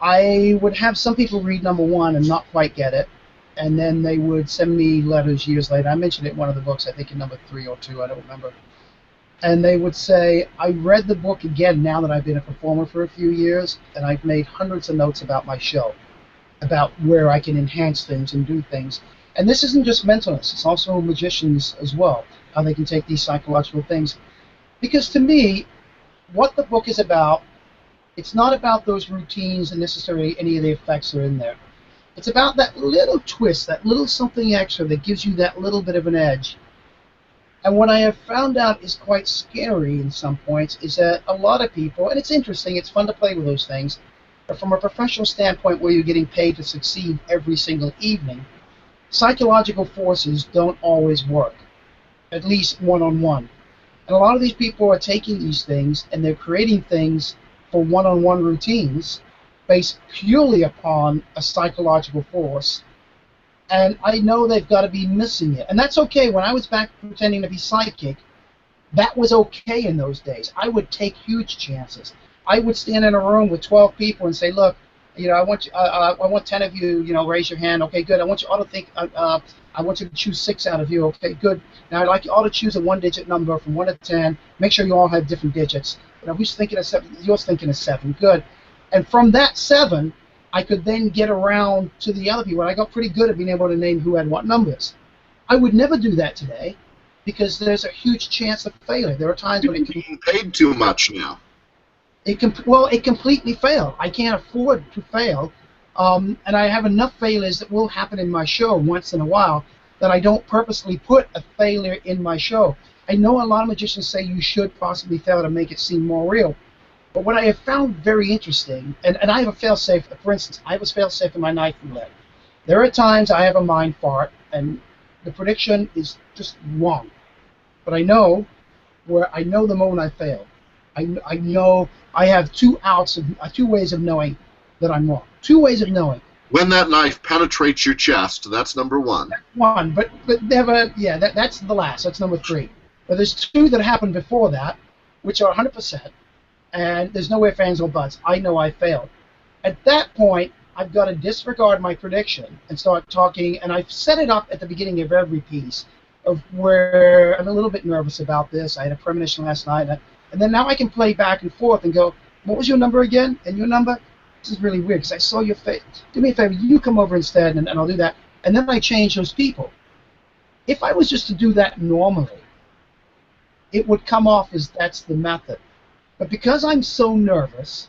I would have some people read number 1 and not quite get it, and then they would send me letters years later. I mentioned it in one of the books, I think in number 3 or 2, I don't remember. And they would say, I read the book again now that I've been a performer for a few years, and I've made hundreds of notes about my show, about where I can enhance things and do things. And this isn't just mentalists, it's also magicians as well, how they can take these psychological things. Because to me, what the book is about, it's not about those routines and necessarily any of the effects that are in there. It's about that little twist, that little something extra that gives you that little bit of an edge. And what I have found out is quite scary in some points is that a lot of people, and it's interesting, it's fun to play with those things, but from a professional standpoint where you're getting paid to succeed every single evening, psychological forces don't always work, at least one-on-one. And a lot of these people are taking these things and they're creating things for one-on-one routines based purely upon a psychological force. And I know they've got to be missing it. And that's okay. When I was back pretending to be psychic, that was okay in those days. I would take huge chances. I would stand in a room with 12 people and say, look, I want 10 of you, raise your hand. Okay, good. I want you all to think, I want you to choose 6 out of you. Okay, good. Now I'd like you all to choose a 1-digit number from 1 to 10. Make sure you all have different digits. Who's thinking of 7? You're thinking of 7. Good. And from that 7, I could then get around to the other people. And I got pretty good at being able to name who had what numbers. I would never do that today because there's a huge chance of failure. There are times when You're being paid too much now. It completely failed. I can't afford to fail, and I have enough failures that will happen in my show once in a while that I don't purposely put a failure in my show. I know a lot of magicians say you should possibly fail to make it seem more real, but what I have found very interesting, and I have a fail-safe, for instance, I have a fail-safe in my knife roulette. There are times I have a mind fart, and the prediction is just wrong, but I know the moment I failed. I know I have 2 ways of knowing that I'm wrong. 2 ways of knowing. When that knife penetrates your chest, that's number 1. That's 1, but never. Yeah, that's the last. That's number 3. But there's 2 that happened before that, which are 100%, and there's no ifs, ands, or buts. I know I failed. At that point, I've got to disregard my prediction and start talking. And I've set it up at the beginning of every piece of where I'm a little bit nervous about this. I had a premonition last night. And then now I can play back and forth and go, what was your number again? And your number? This is really weird because I saw your face. Do me a favor, you come over instead, and I'll do that. And then I change those people. If I was just to do that normally, it would come off as that's the method. But because I'm so nervous,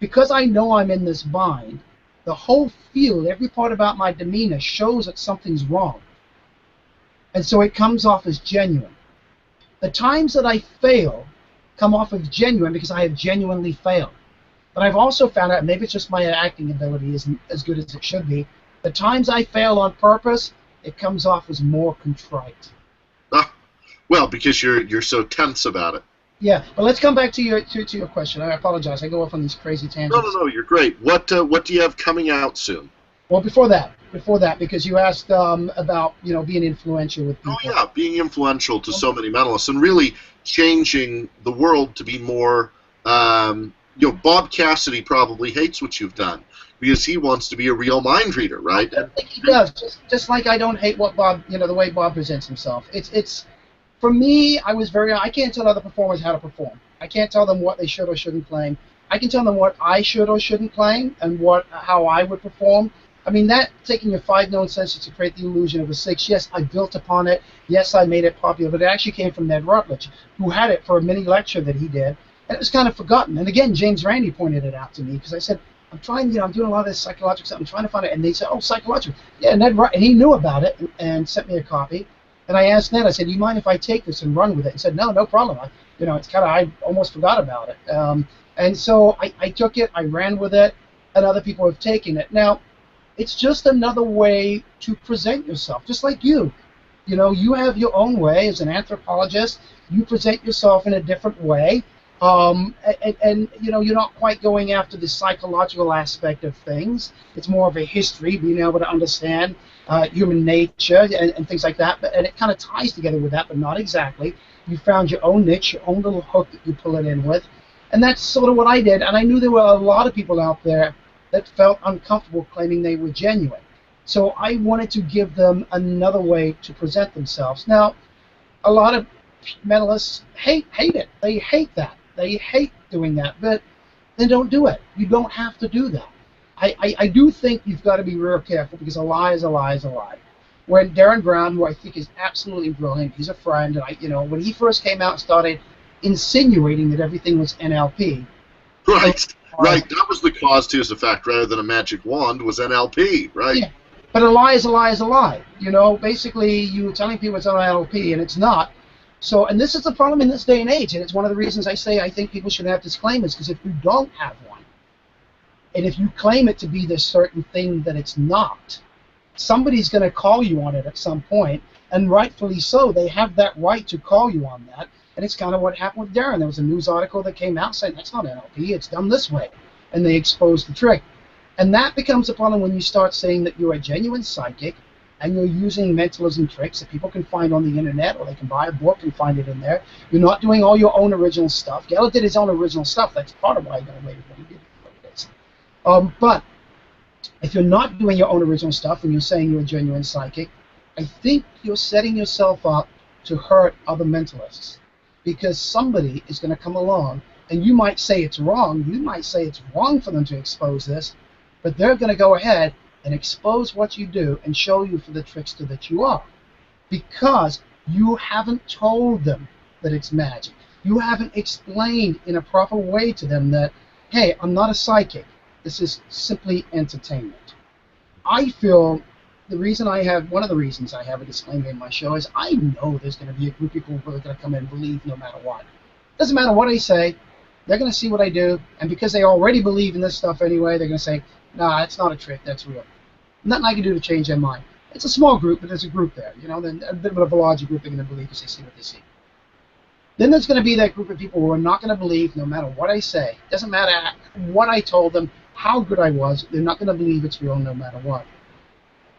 because I know I'm in this bind, the whole field, every part about my demeanor shows that something's wrong. And so it comes off as genuine. The times that I fail come off as genuine because I have genuinely failed. But I've also found out, maybe it's just my acting ability isn't as good as it should be, the times I fail on purpose, it comes off as more contrite. Well, because you're so tense about it. Yeah, but let's come back to your question. I apologize. I go off on these crazy tangents. No, you're great. What do you have coming out soon? Well, before that, because you asked about being influential with people. Oh yeah, being influential to so many mentalists and really changing the world to be more. Bob Cassidy probably hates what you've done. because he wants to be a real mind reader, right? I think he does. Just like I don't hate what Bob, the way Bob presents himself. It's for me. I can't tell other performers how to perform. I can't tell them what they should or shouldn't claim. I can tell them what I should or shouldn't claim and how I would perform. I mean, that taking your 5 known senses to create the illusion of a 6. Yes, I built upon it. Yes, I made it popular, but it actually came from Ned Rutledge, who had it for a mini lecture that he did, and it was kind of forgotten. And again, James Randi pointed it out to me because I said, I'm trying, I'm doing a lot of this psychological stuff. I'm trying to find it, and they said, oh, psychological. Yeah, Ned, and he knew about it and sent me a copy. And I asked Ned, I said, do you mind if I take this and run with it? He said, no problem. It's kind of, I almost forgot about it. And so I took it, I ran with it, and other people have taken it. Now, it's just another way to present yourself, just like you. You have your own way as an anthropologist. You present yourself in a different way. And you're not quite going after the psychological aspect of things. It's more of a history, being able to understand human nature and things like that. And it kind of ties together with that, but not exactly. You found your own niche, your own little hook that you pull it in with. And that's sort of what I did. And I knew there were a lot of people out there that felt uncomfortable claiming they were genuine. So I wanted to give them another way to present themselves. Now, a lot of mentalists hate it. They hate that. They hate doing that, but then don't do it. You don't have to do that. I do think you've got to be real careful, because a lie is a lie is a lie. When Darren Brown, who I think is absolutely brilliant, he's a friend, and when he first came out and started insinuating that everything was NLP. Right. That was the cause to his effect, rather than a magic wand, was NLP, right? Yeah. But a lie is a lie is a lie. Basically you're telling people it's NLP and it's not. So, and this is the problem in this day and age, and it's one of the reasons I say I think people should have disclaimers, because if you don't have one, and if you claim it to be this certain thing that it's not, somebody's going to call you on it at some point, and rightfully so. They have that right to call you on that, and it's kind of what happened with Darren. There was a news article that came out saying, that's not NLP, it's done this way, and they exposed the trick. And that becomes a problem when you start saying that you're a genuine psychic, and you're using mentalism tricks that people can find on the internet, or they can buy a book and find it in there. You're not doing all your own original stuff. Geller did his own original stuff. That's part of why he got away with what he did. But if you're not doing your own original stuff and you're saying you're a genuine psychic, I think you're setting yourself up to hurt other mentalists, because somebody is going to come along, and you might say it's wrong. You might say it's wrong for them to expose this, but they're going to go ahead and expose what you do and show you for the trickster that you are, because you haven't told them that it's magic. You haven't explained in a proper way to them that, hey, I'm not a psychic. This is simply entertainment. I feel one of the reasons I have a disclaimer in my show is I know there's going to be a group of people who are going to come in and believe no matter what. Doesn't matter what I say, they're going to see what I do, and because they already believe in this stuff anyway, they're going to say, nah, it's not a trick, that's real. Nothing I can do to change their mind. It's a small group, but there's a group there. Then a bit of a larger group they're going to believe because they see what they see. Then there's going to be that group of people who are not going to believe no matter what I say. Doesn't matter what I told them, how good I was, they're not going to believe it's real no matter what.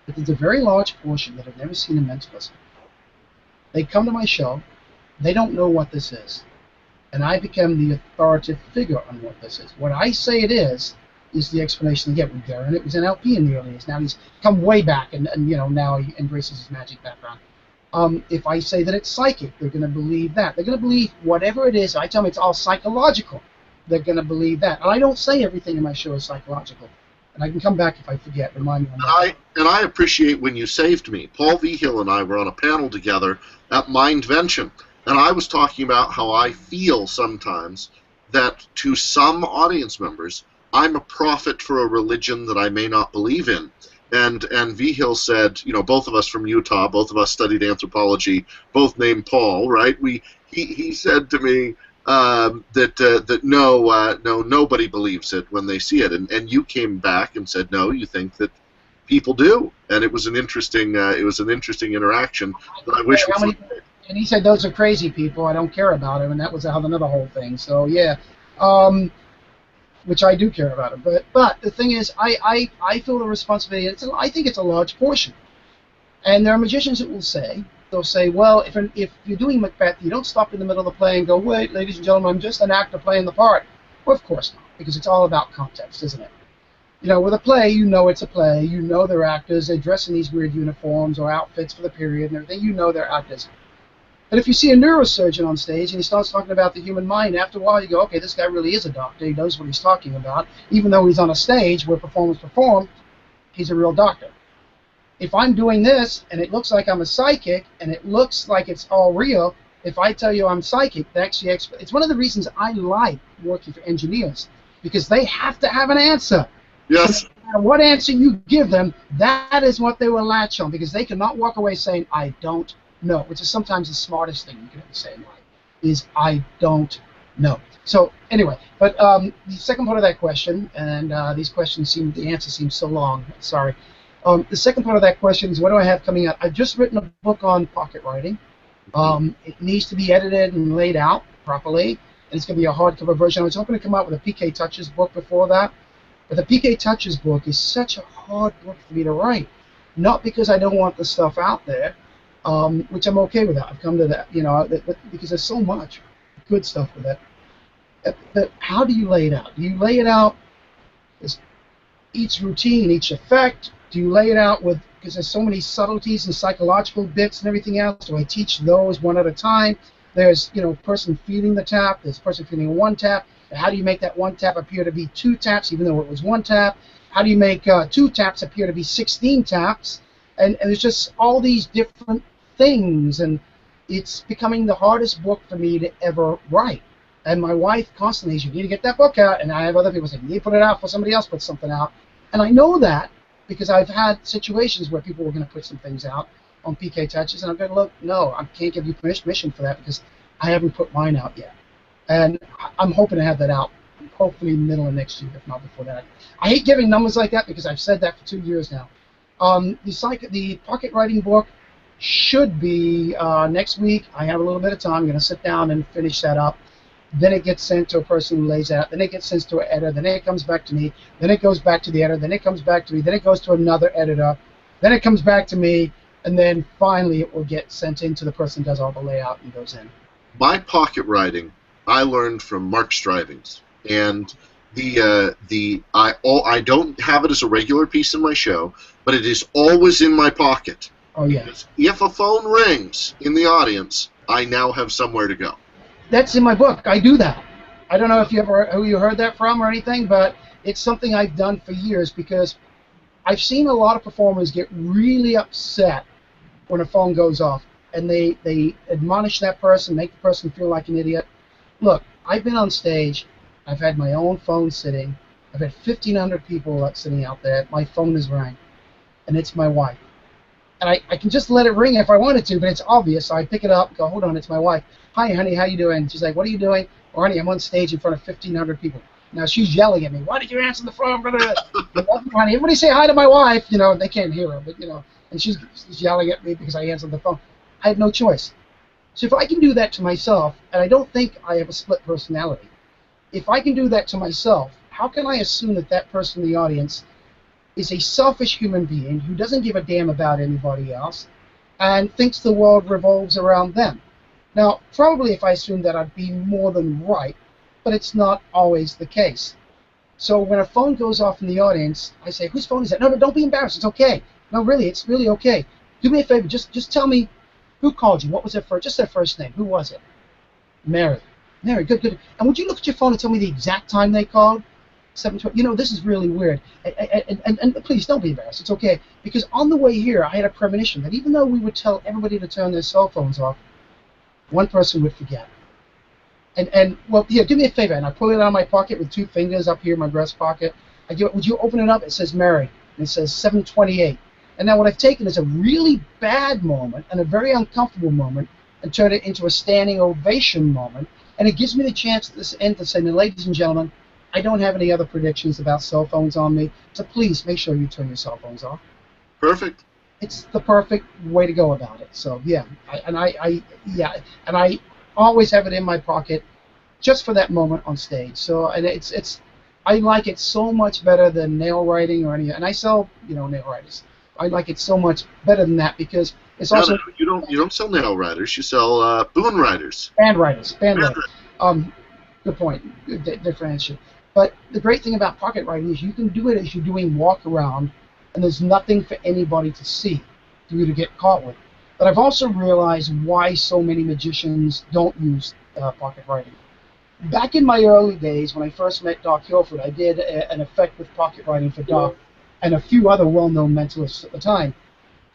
But there's a very large portion that have never seen a mentalist. They come to my show, they don't know what this is. And I become the authoritative figure on what this is. What I say it is the explanation they get with Darren. It was NLP in the early days. Now he's come way back, and now he embraces his magic background. If I say that it's psychic, they're going to believe that. They're going to believe whatever it is. I tell them it's all psychological. They're going to believe that. And I don't say everything in my show is psychological. And I can come back if I forget. Remind me. And I appreciate when you saved me. Paul Vigil and I were on a panel together at Mindvention, and I was talking about how I feel sometimes that to some audience members, I'm a prophet for a religion that I may not believe in. And Vigil said, both of us from Utah, both of us studied anthropology, both named Paul, right? He said to me that nobody believes it when they see it, and you came back and said, no, you think that people do, and it was an interesting interaction that I wish. And he said, those are crazy people. I don't care about them, and that was another whole thing. So yeah. Which I do care about it, but the thing is, I feel the responsibility. I think it's a large portion, and there are magicians that will say, well, if you're doing Macbeth, you don't stop in the middle of the play and go, wait, ladies and gentlemen, I'm just an actor playing the part. Well, of course not, because it's all about context, isn't it? You know, with a play, you know it's a play. You know they're actors. They dress in these weird uniforms or outfits for the period and everything. You know they're actors. But if you see a neurosurgeon on stage and he starts talking about the human mind, after a while you go, okay, this guy really is a doctor. He knows what he's talking about. Even though he's on a stage where performers perform, he's a real doctor. If I'm doing this and it looks like I'm a psychic and it looks like it's all real, if I tell you I'm psychic, it's one of the reasons I like working for engineers, because they have to have an answer. Yes. So no matter what answer you give them, that is what they will latch on, because they cannot walk away saying, I don't know, which is sometimes the smartest thing you can ever say in life, is I don't know. So anyway, but the second part of that question, and these questions the answer seems so long, sorry. The second part of that question is, what do I have coming out? I've just written a book on pocket writing. It needs to be edited and laid out properly, and it's going to be a hardcover version. I was hoping to come out with a PK Touches book before that, but the PK Touches book is such a hard book for me to write. Not because I don't want the stuff out there, which I'm okay with that. I've come to that, because there's so much good stuff with it. But how do you lay it out? Do you lay it out as each routine, each effect? Do you lay it out with, because there's so many subtleties and psychological bits and everything else, do I teach those one at a time? There's, person feeling the tap, there's person feeling one tap. How do you make that one tap appear to be two taps, even though it was one tap? How do you make two taps appear to be 16 taps? And there's just all these different things, and it's becoming the hardest book for me to ever write. And my wife constantly says, you need to get that book out, and I have other people saying, you need to put it out before somebody else puts something out. And I know that because I've had situations where people were going to put some things out on PK Touches, and I'm going to look, no, I can't give you permission for that because I haven't put mine out yet. And I'm hoping to have that out hopefully middle of next year, if not before that. I hate giving numbers like that because I've said that for 2 years now. The pocket writing book should be next week. I have a little bit of time. I'm going to sit down and finish that up. Then it gets sent to a person who lays it out. Then it gets sent to an editor. Then it comes back to me. Then it goes back to the editor. Then it comes back to me. Then it goes to another editor. Then it comes back to me. And then finally it will get sent in to the person who does all the layout and goes in. My pocket writing, I learned from Mark Strivings. And I don't have it as a regular piece in my show, but it is always in my pocket. Oh, yeah. Because if a phone rings in the audience, I now have somewhere to go. That's in my book. I do that. I don't know if who you heard that from or anything, but it's something I've done for years because I've seen a lot of performers get really upset when a phone goes off, and they admonish that person, make the person feel like an idiot. Look, I've been on stage. I've had my own phone sitting. I've had 1,500 people sitting out there. My phone is rang, and it's my wife. And I can just let it ring if I wanted to, but it's obvious. So I pick it up and go, hold on, it's my wife. Hi, honey, how you doing? She's like, what are you doing? Or, honey, I'm on stage in front of 1,500 people. Now, she's yelling at me. Why did you answer the phone? Honey, everybody say hi to my wife. They can't hear her, but, and she's yelling at me because I answered the phone. I had no choice. So if I can do that to myself, and I don't think I have a split personality, if I can do that to myself, how can I assume that that person in the audience is a selfish human being who doesn't give a damn about anybody else and thinks the world revolves around them? Now, probably if I assumed that, I'd be more than right, but it's not always the case. So when a phone goes off in the audience, I say, whose phone is that? No, don't be embarrassed. It's okay. No, really, it's really okay. Do me a favor. Just tell me who called you. What was just their first name? Who was it? Mary. Mary, good. And would you look at your phone and tell me the exact time they called? 7:20. This is really weird. And please don't be embarrassed. It's okay. Because on the way here, I had a premonition that even though we would tell everybody to turn their cell phones off, one person would forget. And well, yeah, do me a favor. And I pull it out of my pocket with 2 fingers up here in my breast pocket. I do it. Would you open it up? It says Mary. And it says 7:28. And now what I've taken is a really bad moment and a very uncomfortable moment and turned it into a standing ovation moment. And it gives me the chance at this end to say, ladies and gentlemen, I don't have any other predictions about cell phones on me, so please make sure you turn your cell phones off. Perfect. It's the perfect way to go about it. So yeah, and I always have it in my pocket just for that moment on stage. So and I like it so much better than nail writing or any. And I sell nail writers. I like it so much better than that because it's also. No, you don't sell nail writers. You sell boon writers. Band writers. Good point. Good differentiation. But the great thing about pocket writing is you can do it as you're doing walk around, and there's nothing for anybody to see, for you to get caught with. But I've also realized why so many magicians don't use pocket writing. Back in my early days, when I first met Doc Hilford, I did an effect with pocket writing for Doc and a few other well-known mentalists at the time.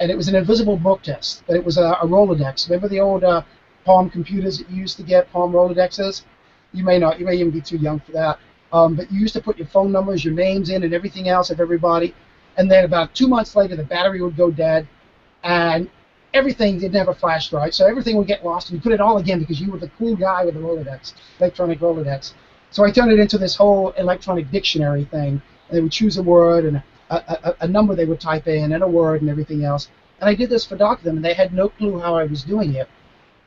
And it was an invisible book test, but it was a Rolodex. Remember the old Palm computers that you used to get, Palm Rolodexes? You may not, you may even be too young for that. But you used to put your phone numbers, your names in, and everything else of everybody. And then about 2 months later, the battery would go dead, and everything didn't have a flash drive, so everything would get lost, and you put it all again because you were the cool guy with the Rolodex, electronic Rolodex. So I turned it into this whole electronic dictionary thing. And they would choose a word and a number they would type in, and a word and everything else. And I did this for Doc them, and they had no clue how I was doing it.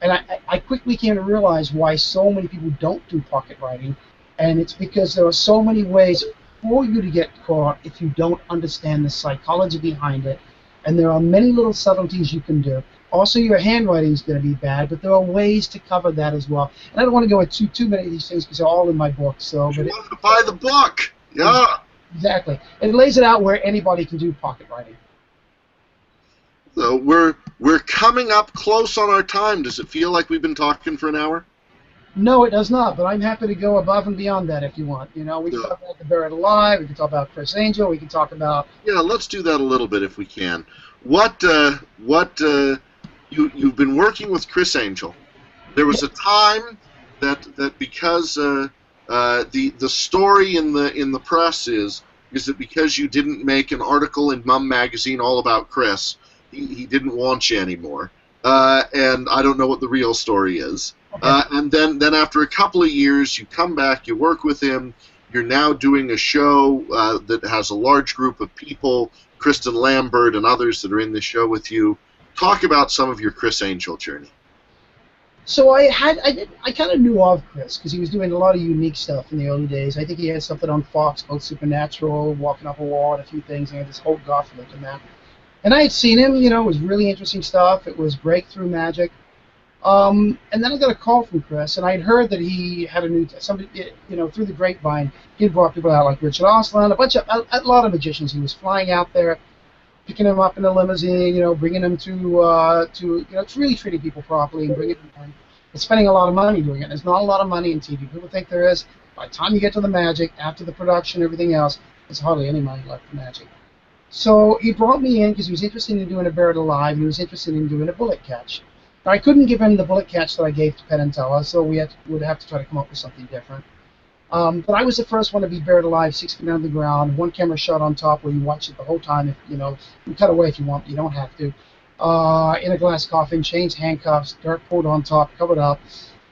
And I quickly came to realize why so many people don't do pocket writing, and it's because there are so many ways for you to get caught if you don't understand the psychology behind it. And there are many little subtleties you can do. Also, your handwriting is going to be bad, but there are ways to cover that as well. And I don't want to go into too many of these things because they're all in my book. So, you want to buy the book, yeah. Exactly. It lays it out where anybody can do pocket writing. So we're coming up close on our time. Does it feel like we've been talking for an hour? No, it does not, but I'm happy to go above and beyond that if you want. You know, we can talk about the Buried Alive, we can talk about Chris Angel, we can talk about... Yeah, let's do that a little bit if we can. You've been working with Chris Angel. There was a time that because the story in the press is that because you didn't make an article in Mum Magazine all about Chris, he didn't want you anymore. And I don't know what the real story is. Okay. And then after a couple of years, you come back, you work with him. You're now doing a show that has a large group of people, Kristen Lambert and others that are in the show with you. Talk about some of your Chris Angel journey. So I kind of knew of Chris because he was doing a lot of unique stuff in the early days. I think he had something on Fox called Supernatural, Walking Up a Wall, and a few things. He had this whole goth look in that. And I had seen him, you know, it was really interesting stuff. It was breakthrough magic. And then I got a call from Chris, and I'd heard that he had a new, somebody, you know, through the grapevine, he'd brought people out like Richard Osland, a lot of magicians. He was flying out there, picking them up in a limousine, you know, bringing them to you know, it's really treating people properly and bringing them in. And spending a lot of money doing it. There's not a lot of money in TV. People think there is. By the time you get to the magic, after the production, everything else, there's hardly any money left for magic. So he brought me in because he was interested in doing a Buried Alive, and he was interested in doing a bullet catch. Now, I couldn't give him the bullet catch that I gave to Penn and Teller, so would have to try to come up with something different. But I was the first one to be buried alive, 6 feet under the ground, one camera shot on top where you watch it the whole time. If you know, you cut away if you want, but you don't have to. In a glass coffin, chains, handcuffs, dirt poured on top, covered up.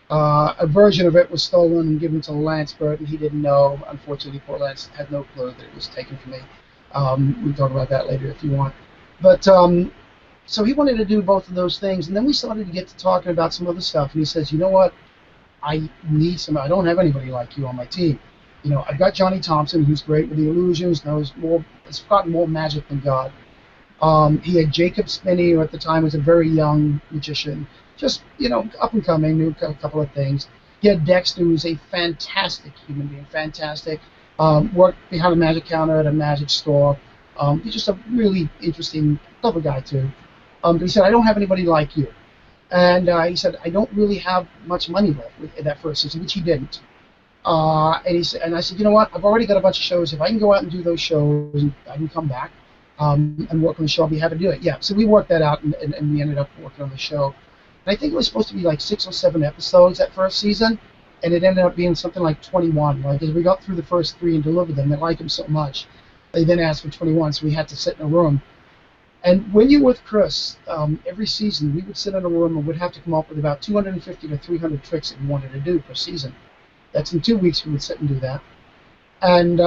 A version of it was stolen and given to Lance Burton. He didn't know. Unfortunately, poor Lance had no clue that it was taken from me. We can talk about that later if you want. But so he wanted to do both of those things, and then we started to get to talking about some other stuff. And he says, "You know what? I need some. I don't have anybody like you on my team. You know, I've got Johnny Thompson, who's great with the illusions, knows more, has gotten more magic than God. He had Jacob Spinney, who at the time was a very young magician, just, you know, up and coming, knew a couple of things. He had Dexter, who's a fantastic human being, fantastic. Worked behind a magic counter at a magic store. He's just a really interesting, clever guy too. But he said, I don't have anybody like you. And he said, I don't really have much money left in that first season, which he didn't. And he said, and I said, you know what? I've already got a bunch of shows. If I can go out and do those shows, I can come back and work on the show. I'll be happy to do it. Yeah. So we worked that out, and we ended up working on the show. And I think it was supposed to be like 6 or 7 episodes that first season, and it ended up being something like 21. Like, as we got through the first 3 and delivered them, they liked them so much, they then asked for 21. So we had to sit in a room. And when you're with Chris, every season we would sit in a room and would have to come up with about 250 to 300 tricks that we wanted to do per season. That's in 2 weeks we would sit and do that. And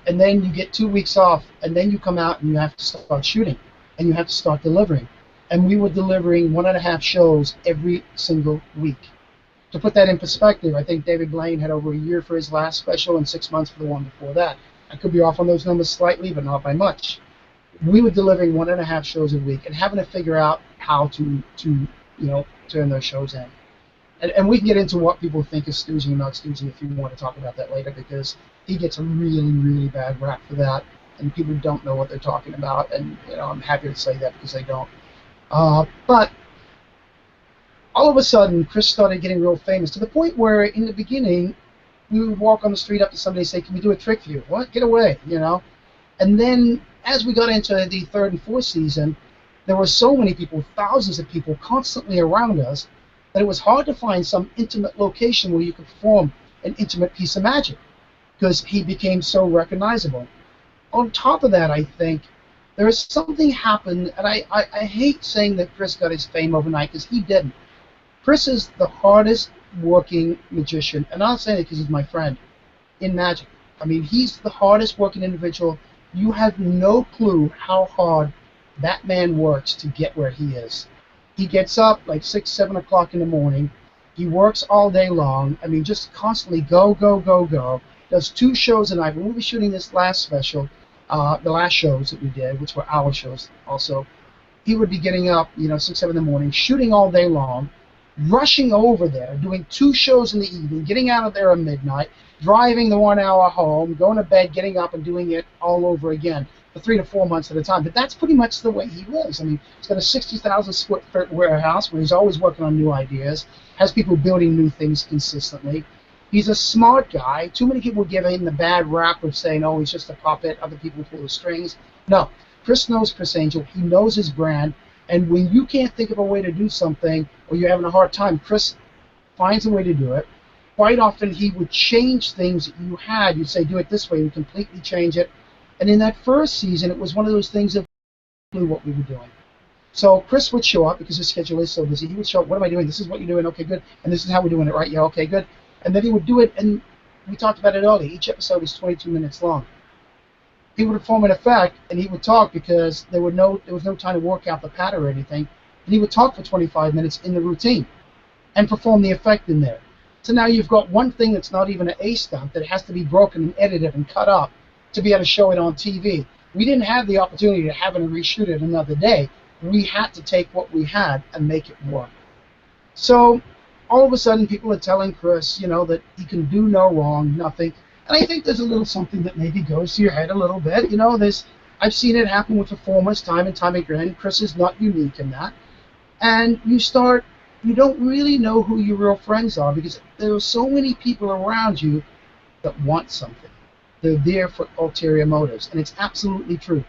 then you get 2 weeks off, and then you come out and you have to start shooting, and you have to start delivering. And we were delivering 1.5 shows every single week. To put that in perspective, I think David Blaine had over a year for his last special and 6 months for the one before that. I could be off on those numbers slightly, but not by much. We were delivering 1.5 shows a week and having to figure out how to you know, turn those shows in. And we can get into what people think is stooging and not stooging if you want to talk about that later, because he gets a really, really bad rap for that, and people don't know what they're talking about, and I'm happy to say that because they don't. But all of a sudden, Chris started getting real famous to the point where, in the beginning, we would walk on the street up to somebody and say, "Can we do a trick for you?" "What? Get away!" And then, as we got into the third and fourth season, there were so many people, thousands of people, constantly around us, that it was hard to find some intimate location where you could perform an intimate piece of magic, because he became so recognizable. On top of that, I think there is something happened, and I hate saying that Chris got his fame overnight, because he didn't. Chris is the hardest working magician, and I'm not saying it because he's my friend, in magic. I mean, he's the hardest working individual. You have no clue how hard that man works to get where he is. He gets up like 6, 7 o'clock in the morning. He works all day long. I mean, just constantly go, go, go, go. Does 2 shows a night. When we were shooting this last special, the last shows that we did, which were our shows also, he would be getting up, 6, 7 in the morning, shooting all day long, rushing over there, doing 2 shows in the evening, getting out of there at midnight, driving the 1 hour home, going to bed, getting up, and doing it all over again for 3 to 4 months at a time. But that's pretty much the way he lives. I mean, he's got a 60,000 square foot warehouse where he's always working on new ideas, has people building new things consistently. He's a smart guy. Too many people give him the bad rap of saying, "Oh, he's just a puppet, other people pull the strings." No, Chris knows Chris Angel. He knows his brand. And when you can't think of a way to do something, or you're having a hard time, Chris finds a way to do it. Quite often, he would change things that you had. You'd say, "Do it this way," and completely change it. And in that first season, it was one of those things that knew what we were doing. So Chris would show up because his schedule is so busy. He would show up. "What am I doing? This is what you're doing. Okay, good. And this is how we're doing it, right? Yeah, okay, good." And then he would do it, and we talked about it earlier. Each episode was 22 minutes long. He would perform an effect, and he would talk because there was no time to work out the pattern or anything. And he would talk for 25 minutes in the routine and perform the effect in there. So now you've got one thing that's not even an A stunt that has to be broken and edited and cut up to be able to show it on TV. We didn't have the opportunity to have it and reshoot it another day. We had to take what we had and make it work. So all of a sudden, people are telling Chris, that he can do no wrong, nothing. And I think there's a little something that maybe goes to your head a little bit. I've seen it happen with performers time and time again. Chris is not unique in that. And you don't really know who your real friends are, because there are so many people around you that want something. They're there for ulterior motives, and it's absolutely true.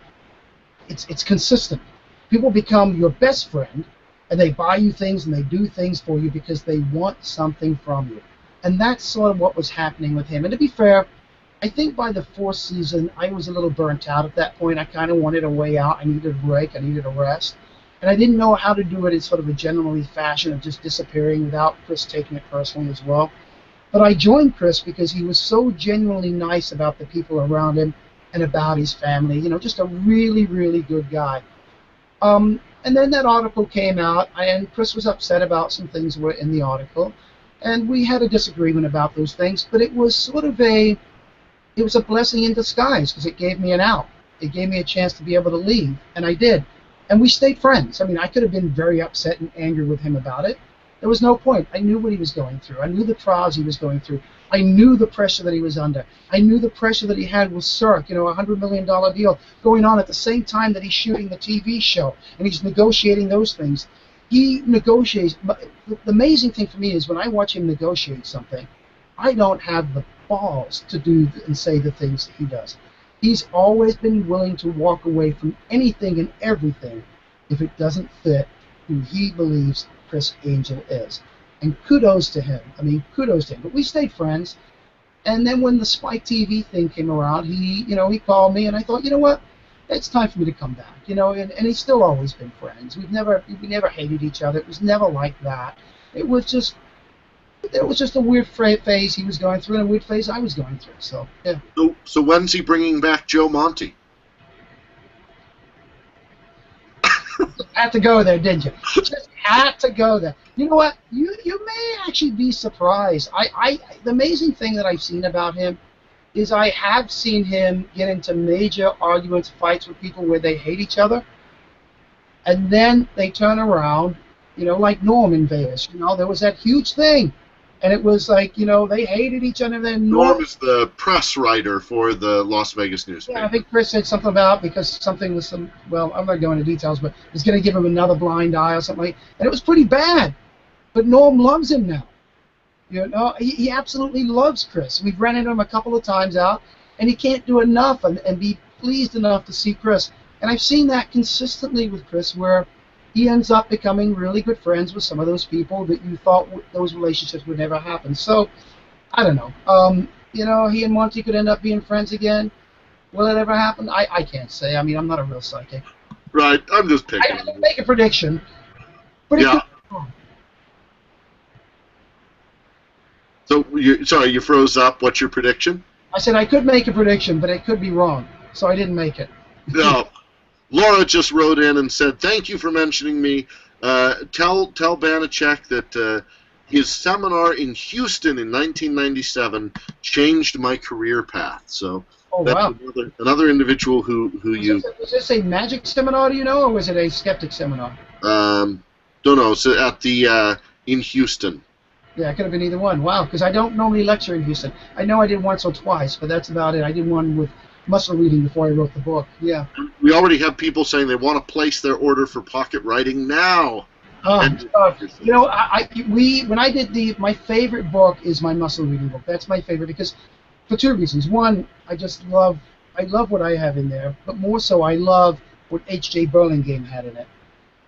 It's consistent. People become your best friend, and they buy you things and they do things for you because they want something from you. And that's sort of what was happening with him. And to be fair, I think by the 4th season, I was a little burnt out at that point. I kind of wanted a way out. I needed a break. I needed a rest. And I didn't know how to do it in sort of a gentlemanly fashion of just disappearing without Chris taking it personally as well. But I joined Chris because he was so genuinely nice about the people around him and about his family. Just a really, really good guy. And then that article came out, and Chris was upset about some things that were in the article. And we had a disagreement about those things, but it was sort of it was a blessing in disguise, because it gave me an out. It gave me a chance to be able to leave, and I did. And we stayed friends. I mean, I could have been very upset and angry with him about it. There was no point. I knew what he was going through. I knew the trials he was going through. I knew the pressure that he was under. I knew the pressure that he had with Cirque, a $100 million deal going on at the same time that he's shooting the TV show, and he's negotiating those things. He negotiates. The amazing thing for me is when I watch him negotiate something, I don't have the balls to do and say the things that he does. He's always been willing to walk away from anything and everything if it doesn't fit who he believes Chris Angel is. And kudos to him. I mean, kudos to him. But we stayed friends. And then when the Spike TV thing came around, he called me, and I thought, you know what? It's time for me to come back. And he's still always been friends. We never hated each other. It was never like that. It was just a weird phase he was going through, and a weird phase I was going through. So, yeah. So when's he bringing back Joe Monty? Had to go there, didn't you? Just had to go there. You know what? You may actually be surprised. The amazing thing that I've seen about him is I have seen him get into major arguments, fights with people where they hate each other, and then they turn around, like Norm in Vegas. There was that huge thing, and it was like, they hated each other. Then Norm is the press writer for the Las Vegas yeah, I newspaper. think Chris said something about because something was well, I'm not going into details, but it's going to give him another blind eye or something and it was pretty bad. But Norm loves him now. He absolutely loves Chris. We've run into him a couple of times out, and he can't do enough and be pleased enough to see Chris. And I've seen that consistently with Chris, where he ends up becoming really good friends with some of those people that you thought those relationships would never happen. So, I don't know. He and Monty could end up being friends again. Will it ever happen? I can't say. I mean, I'm not a real psychic. Right, I'm just I picking. can make a prediction, but it Yeah. could be wrong. So, sorry, you froze up. What's your prediction? I said I could make a prediction, but it could be wrong, so I didn't make it. No. Laura just wrote in and said, "Thank you for mentioning me. Tell Banachek that his seminar in Houston in 1997 changed my career path." So Oh, that's wow. another individual who you Was this a magic seminar, do you know, or was it a skeptic seminar? don't know. So at the in Houston. Yeah, it could have been either one. Wow, because I don't normally lecture in Houston. I know I did once or twice, but that's about it. I did one with muscle reading before I wrote the book. Yeah. We already have people saying they want to place their order for pocket writing now. And- When I did my favorite book is my muscle reading book. That's my favorite because for two reasons. One, I love what I have in there, but more so I love what H.J. Burlingame had in it.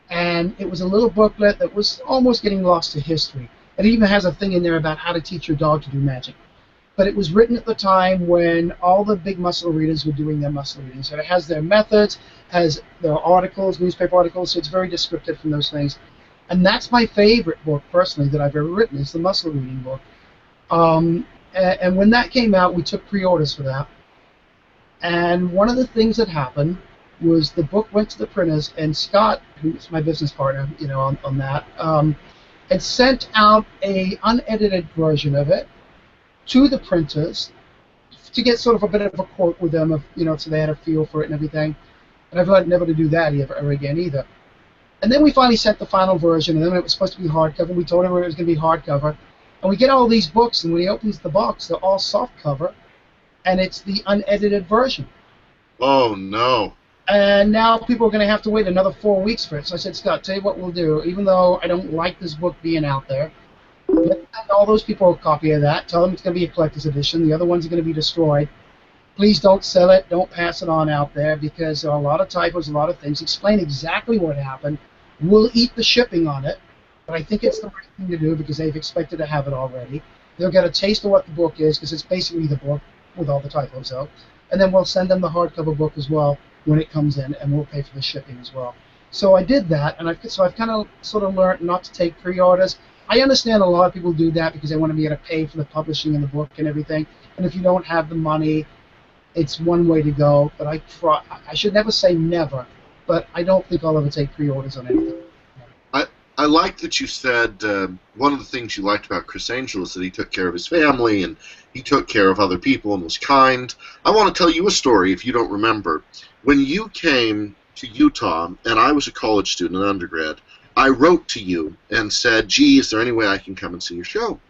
And it was a little booklet that was almost getting lost to history. It even has a thing in there about how to teach your dog to do magic. But it was written at the time when all the big muscle readers were doing their muscle reading. So it has their methods, has their articles, newspaper articles, so it's very descriptive from those things. And that's my favorite book, personally, that I've ever written, is the muscle reading book. And when that came out, we took pre-orders for that. And one of the things that happened was the book went to the printers, and Scott, who's my business partner, on that, had sent out a unedited version of it to the printers to get sort of a bit of a quote with them, so they had a feel for it and everything. And I've learned never to do that ever again either. And then we finally sent the final version, and then it was supposed to be hardcover. We told him it was going to be hardcover. And we get all these books, and when he opens the box, they're all softcover, and it's the unedited version. Oh, no. And now people are going to have to wait another 4 weeks for it. So I said, Scott, tell you what we'll do. Even though I don't like this book being out there, let all those people a copy of that. Tell them it's going to be a collector's edition. The other ones are going to be destroyed. Please don't sell it. Don't pass it on out there because there are a lot of typos, a lot of things. Explain exactly what happened. We'll eat the shipping on it. But I think it's the right thing to do because they've expected to have it already. They'll get a taste of what the book is because it's basically the book with all the typos out. And then we'll send them the hardcover book as well when it comes in, and we'll pay for the shipping as well. So I did that, and I've kind of sort of learned not to take pre-orders. I understand a lot of people do that because they want to be able to pay for the publishing of the book and everything. And if you don't have the money, it's one way to go. But I should never say never, but I don't think I'll ever take pre-orders on anything. I like that you said one of the things you liked about Chris Angel is that he took care of his family and he took care of other people and was kind. I want to tell you a story if you don't remember. When you came to Utah and I was a college student, an undergrad, I wrote to you and said, gee, is there any way I can come and see your show?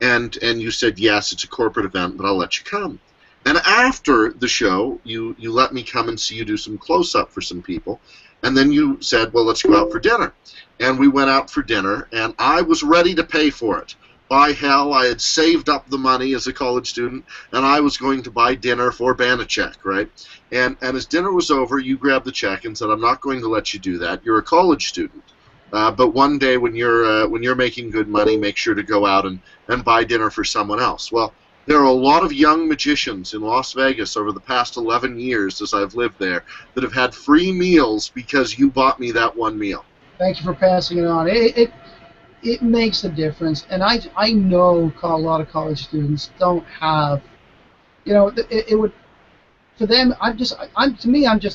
And you said, yes, it's a corporate event, but I'll let you come. And after the show, you let me come and see you do some close-up for some people. And then you said, well, let's go out for dinner. And we went out for dinner, and I was ready to pay for it. By hell, I had saved up the money as a college student, and I was going to buy dinner for Banachek, right? And as dinner was over, you grabbed the check and said, I'm not going to let you do that. You're a college student. But one day when you're making good money, make sure to go out and buy dinner for someone else. Well, there are a lot of young magicians in Las Vegas over the past 11 years as I've lived there that have had free meals because you bought me that one meal. Thank you for passing it on. It makes a difference, and I know a lot of college students don't have, it would, for them, I'm just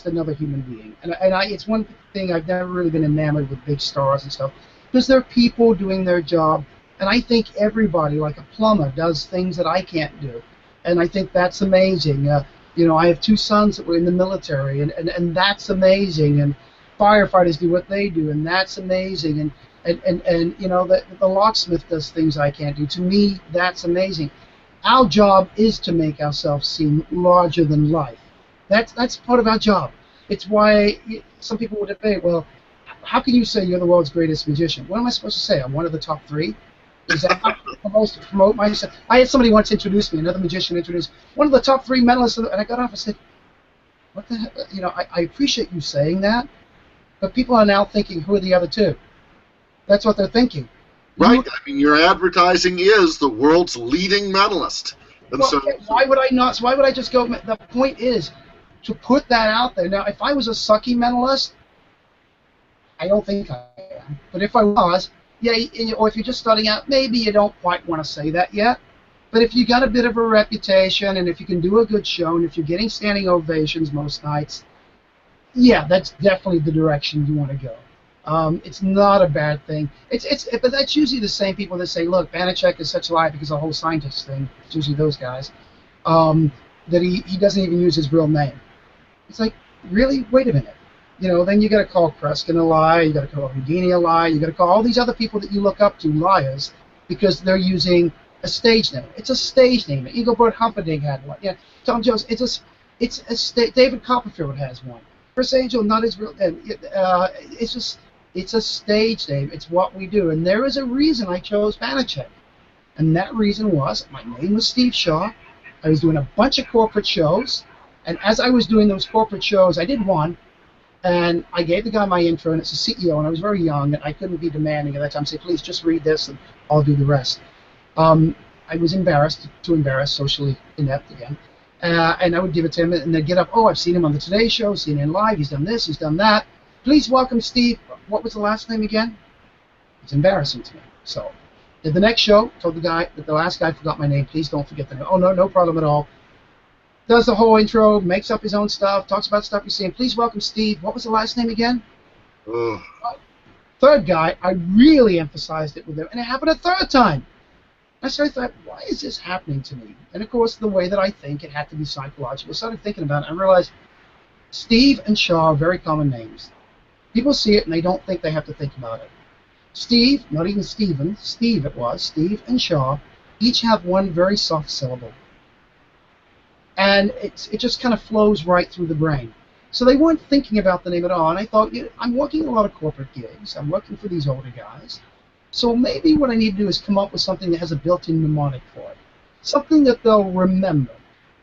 another human being, and it's one thing I've never really been enamored with big stars and stuff, because they're people doing their job, and I think everybody, like a plumber, does things that I can't do, and I think that's amazing. I have two sons that were in the military, and that's amazing, and firefighters do what they do, and that's amazing, and And you know, the locksmith does things I can't do. To me, that's amazing. Our job is to make ourselves seem larger than life. That's part of our job. It's why some people would debate, well, how can you say you're the world's greatest magician? What am I supposed to say? I'm one of the top three? Is that how I'm supposed to promote myself? I had somebody once introduce me, another magician introduced one of the top three mentalists, and I got off and said, what the hell? You know, I appreciate you saying that, but people are now thinking, who are the other two? That's what they're thinking. Right. I mean, your advertising is the world's leading mentalist. And well, why would I not? So why would I just go? The point is to put that out there. Now, if I was a sucky mentalist, I don't think I am. But if I was, yeah, or if you're just starting out, maybe you don't quite want to say that yet. But if you got a bit of a reputation, and if you can do a good show, and if you're getting standing ovations most nights, yeah, that's definitely the direction you want to go. It's not a bad thing. But that's usually the same people that say, look, Banachek is such a lie because the whole scientist thing. It's usually those guys that he doesn't even use his real name. It's like, really? Wait a minute. You know, then you got to call Kreskin a liar. You got to call Houdini a liar. You got to call all these other people that you look up to liars because they're using a stage name. It's a stage name. Engelbert Humperdinck had one. Yeah, Tom Jones. David Copperfield has one. Chris Angel, not his real name. It's a stage name. It's what we do. And there is a reason I chose Banachek. And that reason was my name was Steve Shaw. I was doing a bunch of corporate shows. And as I was doing those corporate shows, I did one. And I gave the guy my intro, and it's a CEO, and I was very young, and I couldn't be demanding at that time. Say, please just read this, and I'll do the rest. I was too embarrassed, socially inept again. And I would give it to him, and they'd get up, oh, I've seen him on the Today Show, seen him live, he's done this, he's done that. Please welcome Steve. What was the last name again? It's embarrassing to me. So, did the next show, told the guy, that the last guy forgot my name, please don't forget the name. Oh, no problem at all. Does the whole intro, makes up his own stuff, talks about stuff he's saying. Please welcome Steve. What was the last name again? Third guy, I really emphasized it with him, and it happened a third time. I thought, why is this happening to me? And of course, the way that I think, it had to be psychological. I started thinking about it, and I realized Steve and Shaw are very common names. People see it, and they don't think they have to think about it. Steve, not even Stephen, Steve it was, Steve and Shaw, each have one very soft syllable. And it just kind of flows right through the brain. So they weren't thinking about the name at all. And I thought, I'm working a lot of corporate gigs. I'm working for these older guys. So maybe what I need to do is come up with something that has a built-in mnemonic for it. Something that they'll remember.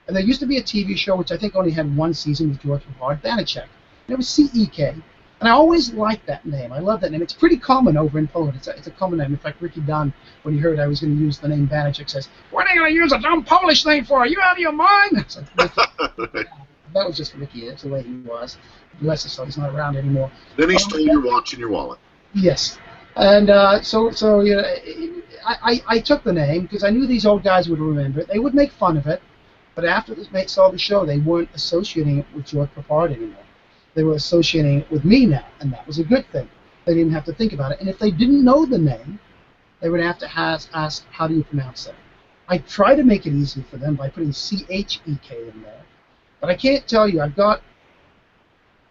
And there used to be a TV show, which I think only had one season with George Papard, Banachek. And it was C-E-K. And I always liked that name. I love that name. It's pretty common over in Poland. It's a common name. In fact, Ricky Dunn, when he heard I was going to use the name Banachek, says, "What are you going to use a dumb Polish name for? Are you out of your mind?" So, that was just Ricky. That's the way he was. Bless his soul. He's not around anymore. Then he stole your watch and your wallet. Yes. And so you know, I took the name because I knew these old guys would remember it. They would make fun of it. But after they saw the show, they weren't associating it with George Papard anymore. They were associating it with me now, and that was a good thing. They didn't have to think about it. And if they didn't know the name, they would have to ask, how do you pronounce that? I try to make it easy for them by putting C-H-E-K in there. But I can't tell you, I've got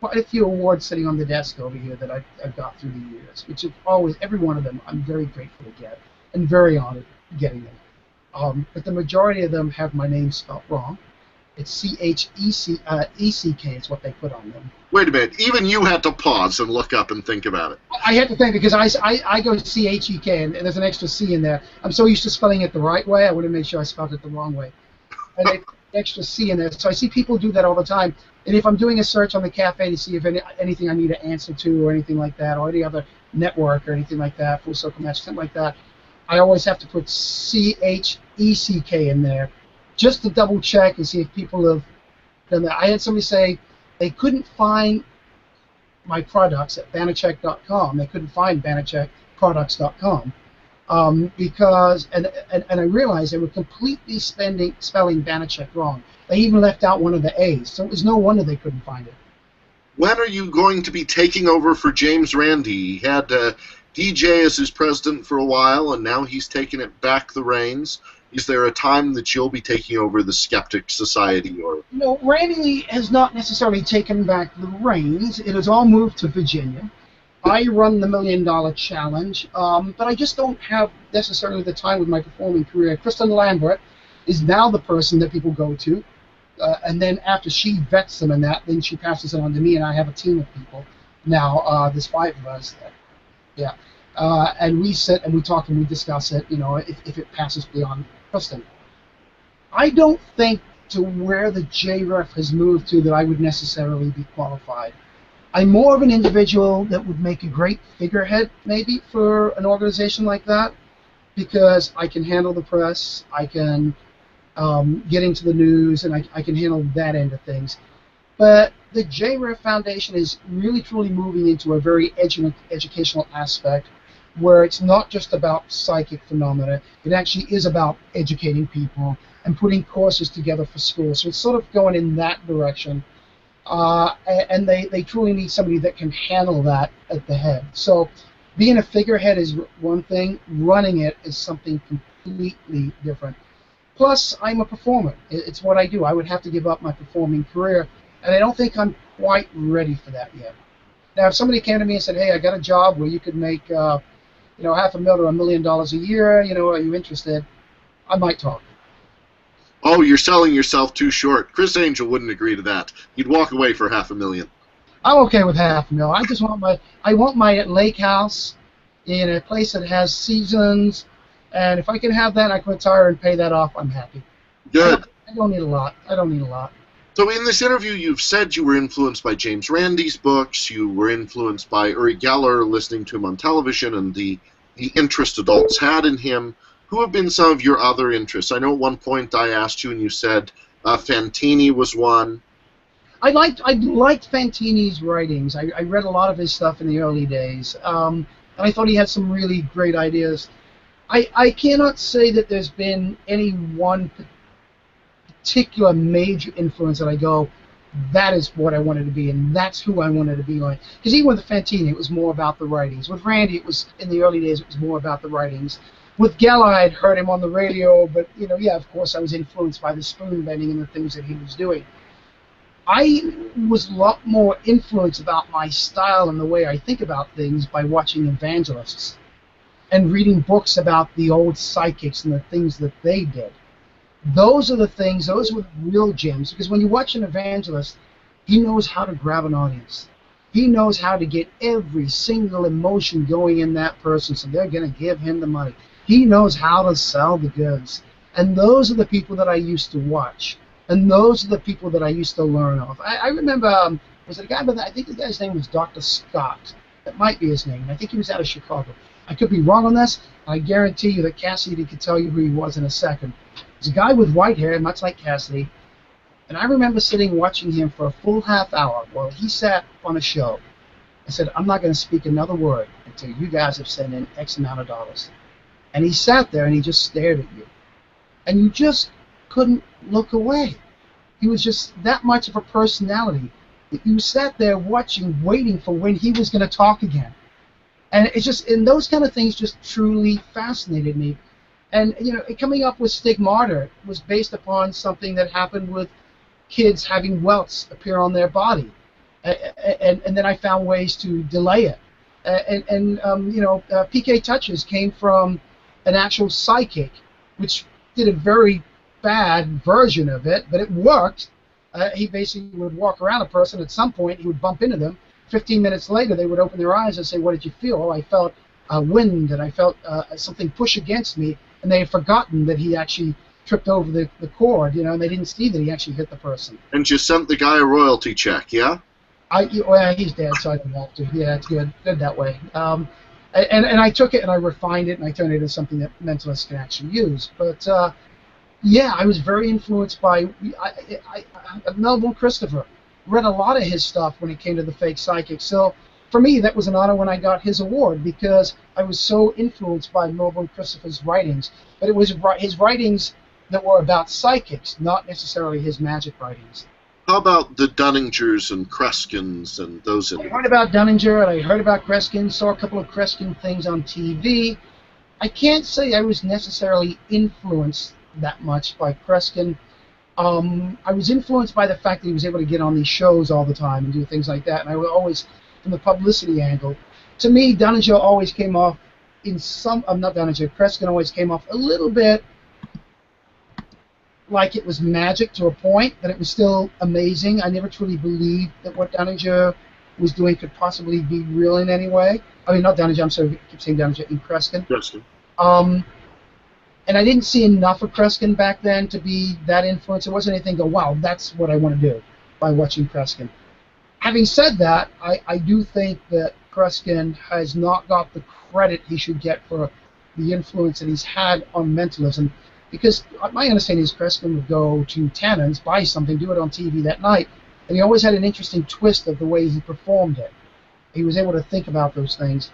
quite a few awards sitting on the desk over here that I've got through the years, which have always, every one of them, I'm very grateful to get, and very honored getting them. But the majority of them have my name spelled wrong. It's C-H-E-C-K is what they put on them. Wait a minute. Even you had to pause and look up and think about it. I had to think because I go C-H-E-K, and there's an extra C in there. I'm so used to spelling it the right way, I want to make sure I spelled it the wrong way. And they put an extra C in there. So I see people do that all the time. And if I'm doing a search on the cafe to see if anything I need to answer to or anything like that, or any other network or anything like that, Full Circle Match, something like that, I always have to put C-H-E-C-K in there, just to double check and see if people have done that. I had somebody say they couldn't find my products at Banachek.com. They couldn't find BanachekProducts.com because, and I realized they were completely spelling Banachek wrong. They even left out one of the A's, so it was no wonder they couldn't find it. When are you going to be taking over for James Randi? He had DJ as his president for a while, and now he's taken it back the reins. Is there a time that you'll be taking over the Skeptic Society? Or No, Randy has not necessarily taken back the reins. It has all moved to Virginia. I run the $1 Million Challenge, but I just don't have necessarily the time with my performing career. Kristen Lambert is now the person that people go to, and then after she vets them in that, then she passes it on to me, and I have a team of people. Now there's 5 of us. Yeah, and we sit and we talk and we discuss it. You know, if it passes beyond Kristen. I don't think to where the JREF has moved to that I would necessarily be qualified. I'm more of an individual that would make a great figurehead, maybe, for an organization like that, because I can handle the press, I can get into the news, and I can handle that end of things. But the JREF Foundation is really, truly moving into a very educational aspect where it's not just about psychic phenomena, it actually is about educating people and putting courses together for schools. So it's sort of going in that direction. And they truly need somebody that can handle that at the head. So being a figurehead is one thing, running it is something completely different. Plus, I'm a performer. It's what I do. I would have to give up my performing career, and I don't think I'm quite ready for that yet. Now, if somebody came to me and said, hey, I got a job where you could make $500,000 or $1 million a year, are you interested? I might talk. Oh, you're selling yourself too short. Chris Angel wouldn't agree to that. He'd walk away for $500,000. I'm okay with $500,000. I just want my lake house in a place that has seasons, and if I can have that, I can retire and pay that off. I'm happy. Good. I don't need a lot. So in this interview, you've said you were influenced by James Randi's books. You were influenced by Uri Geller, listening to him on television, and the interest adults had in him. Who have been some of your other interests? I know at one point I asked you, and you said Fantini was one. I liked Fantini's writings. I read a lot of his stuff in the early days, and I thought he had some really great ideas. I cannot say that there's been any one particular major influence that I go, that is what I wanted to be, and that's who I wanted to be like. Because even with Fantini, it was more about the writings. With Randi, it was in the early days, it was more about the writings. With Geller, I'd heard him on the radio, but yeah, of course, I was influenced by the spoon bending and the things that he was doing. I was a lot more influenced about my style and the way I think about things by watching evangelists and reading books about the old psychics and the things that they did. Those are the things, those were the real gems, because when you watch an evangelist, he knows how to grab an audience. He knows how to get every single emotion going in that person, so they're going to give him the money. He knows how to sell the goods. And those are the people that I used to watch. And those are the people that I used to learn of. I remember, was it a guy by I think the guy's name was Dr. Scott. That might be his name. I think he was out of Chicago. I could be wrong on this. I guarantee you that Cassidy could tell you who he was in a second. He's a guy with white hair, much like Cassidy. And I remember sitting watching him for a full half hour while he sat on a show. I said, I'm not going to speak another word until you guys have sent in X amount of dollars. And he sat there and he just stared at you. And you just couldn't look away. He was just that much of a personality that you sat there watching, waiting for when he was going to talk again. And it's just, and those kind of things just truly fascinated me. And, coming up with Stigmata was based upon something that happened with kids having welts appear on their body. And then I found ways to delay it. PK Touches came from an actual psychic, which did a very bad version of it, but it worked. He basically would walk around a person. At some point, he would bump into them. 15 minutes later, they would open their eyes and say, what did you feel? Oh, I felt wind, and I felt something push against me, and they had forgotten that he actually tripped over the cord, and they didn't see that he actually hit the person. And you sent the guy a royalty check, yeah? Well, he's dead, so I don't have to. Yeah, it's good that way. And I took it and I refined it and I turned it into something that mentalists can actually use. But yeah, I was very influenced by Melville Christopher. Read a lot of his stuff when it came to the fake psychic. So for me, that was an honor when I got his award because I was so influenced by Melville Christopher's writings. But it was his writings that were about psychics, not necessarily his magic writings. How about the Dunningers and Kreskins and those? I heard about Dunninger and I heard about Kreskin, saw a couple of Kreskin things on TV. I can't say I was necessarily influenced that much by Kreskin. I was influenced by the fact that he was able to get on these shows all the time and do things like that. And I was always, from the publicity angle, To me, Dunninger always came off in some. I'm not Dunninger. Kreskin always came off a little bit like it was magic to a point, but it was still amazing. I never truly believed that what Dunninger was doing could possibly be real in any way. I mean, not Dunninger. I'm sorry, I keep saying Dunninger. In Kreskin. Kreskin. And I didn't see enough of Kreskin back then to be that influenced. It wasn't anything go, wow, that's what I want to do by watching Kreskin. Having said that, I do think that Kreskin has not got the credit he should get for the influence that he's had on mentalism, because my understanding is Kreskin would go to Tannen's, buy something, do it on TV that night, and he always had an interesting twist of the way he performed it. He was able to think about those things.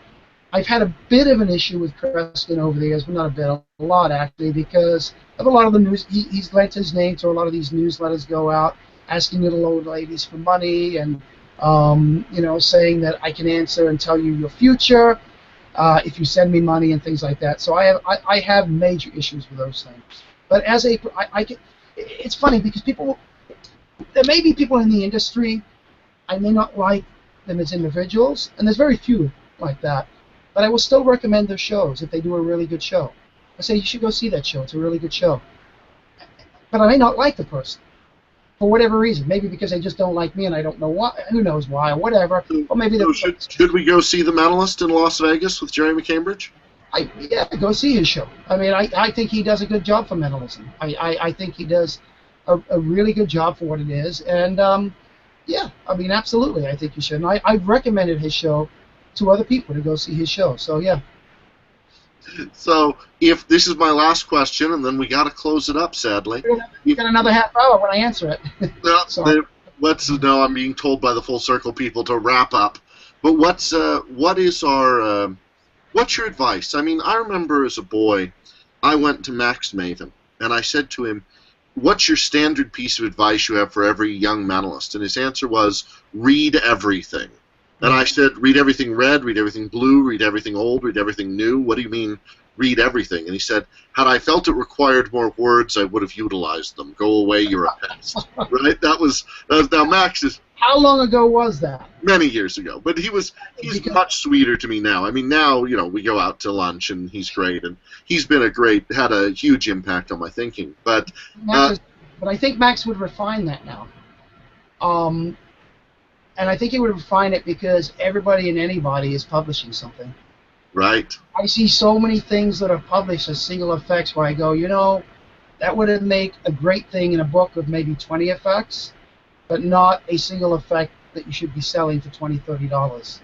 I've had a bit of an issue with Kreskin over the years, but not a bit, a lot actually, because of a lot of the news. He's lent his name to a lot of these newsletters go out asking little old ladies for money and saying that I can answer and tell you your future if you send me money and things like that. So I have major issues with those things. But as it's funny because there may be people in the industry, I may not like them as individuals, and there's very few like that. But I will still recommend their shows if they do a really good show. I say you should go see that show. It's a really good show. But I may not like the person for whatever reason. Maybe because they just don't like me and I don't know why. Who knows why or whatever. Or maybe should we go see The Mentalist in Las Vegas with Jerry McCambridge? Yeah, go see his show. I mean, I think he does a good job for mentalism. I think he does a really good job for what it is. And, yeah, I mean, absolutely, I think you should. And I've recommended his show to other people to go see his show. So, yeah. So, if this is my last question, and then we got to close it up, sadly. You got another half hour when I answer it. No, I'm being told by the Full Circle people to wrap up. But what's your advice? I mean, I remember as a boy, I went to Max Maven, and I said to him, what's your standard piece of advice you have for every young mentalist? And his answer was, read everything. And I said, read everything red, read everything blue, read everything old, read everything new. What do you mean, read everything? And he said, had I felt it required more words, I would have utilized them. Go away, you're a pest. Right? That was now Max is... How long ago was that? Many years ago. But he's much sweeter to me now. I mean, now, we go out to lunch, and he's great. And he's been had a huge impact on my thinking. But but I think Max would refine that now. And I think he would refine it because everybody and anybody is publishing something. Right. I see so many things that are published as single effects where I go, that would make a great thing in a book of maybe 20 effects, but not a single effect that you should be selling for $20, $30.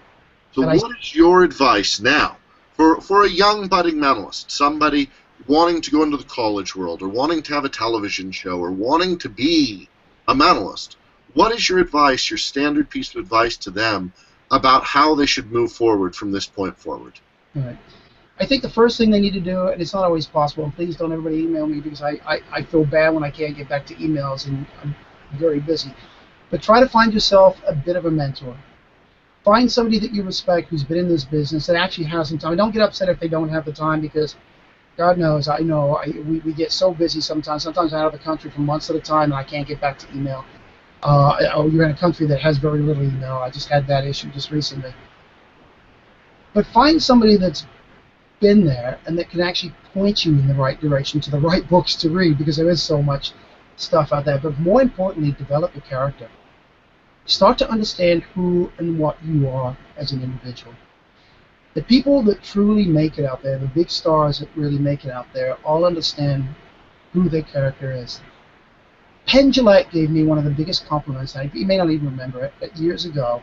So what is your advice now for a young budding mentalist, somebody wanting to go into the college world or wanting to have a television show or wanting to be a mentalist? What is your advice, your standard piece of advice to them about how they should move forward from this point forward? All right. I think the first thing they need to do, and it's not always possible, and please don't everybody email me because I feel bad when I can't get back to emails and I'm very busy, but try to find yourself a bit of a mentor. Find somebody that you respect who's been in this business that actually has some time. Don't get upset if they don't have the time because God knows, I know, we get so busy sometimes. Sometimes I'm out of the country for months at a time and I can't get back to email. You're in a country that has very little email. I just had that issue just recently. But find somebody that's been there and that can actually point you in the right direction to the right books to read because there is so much stuff out there. But more importantly, develop your character. Start to understand who and what you are as an individual. The people that truly make it out there, the big stars that really make it out there, all understand who their character is. Penn Jillette gave me one of the biggest compliments. You may not even remember it, but years ago,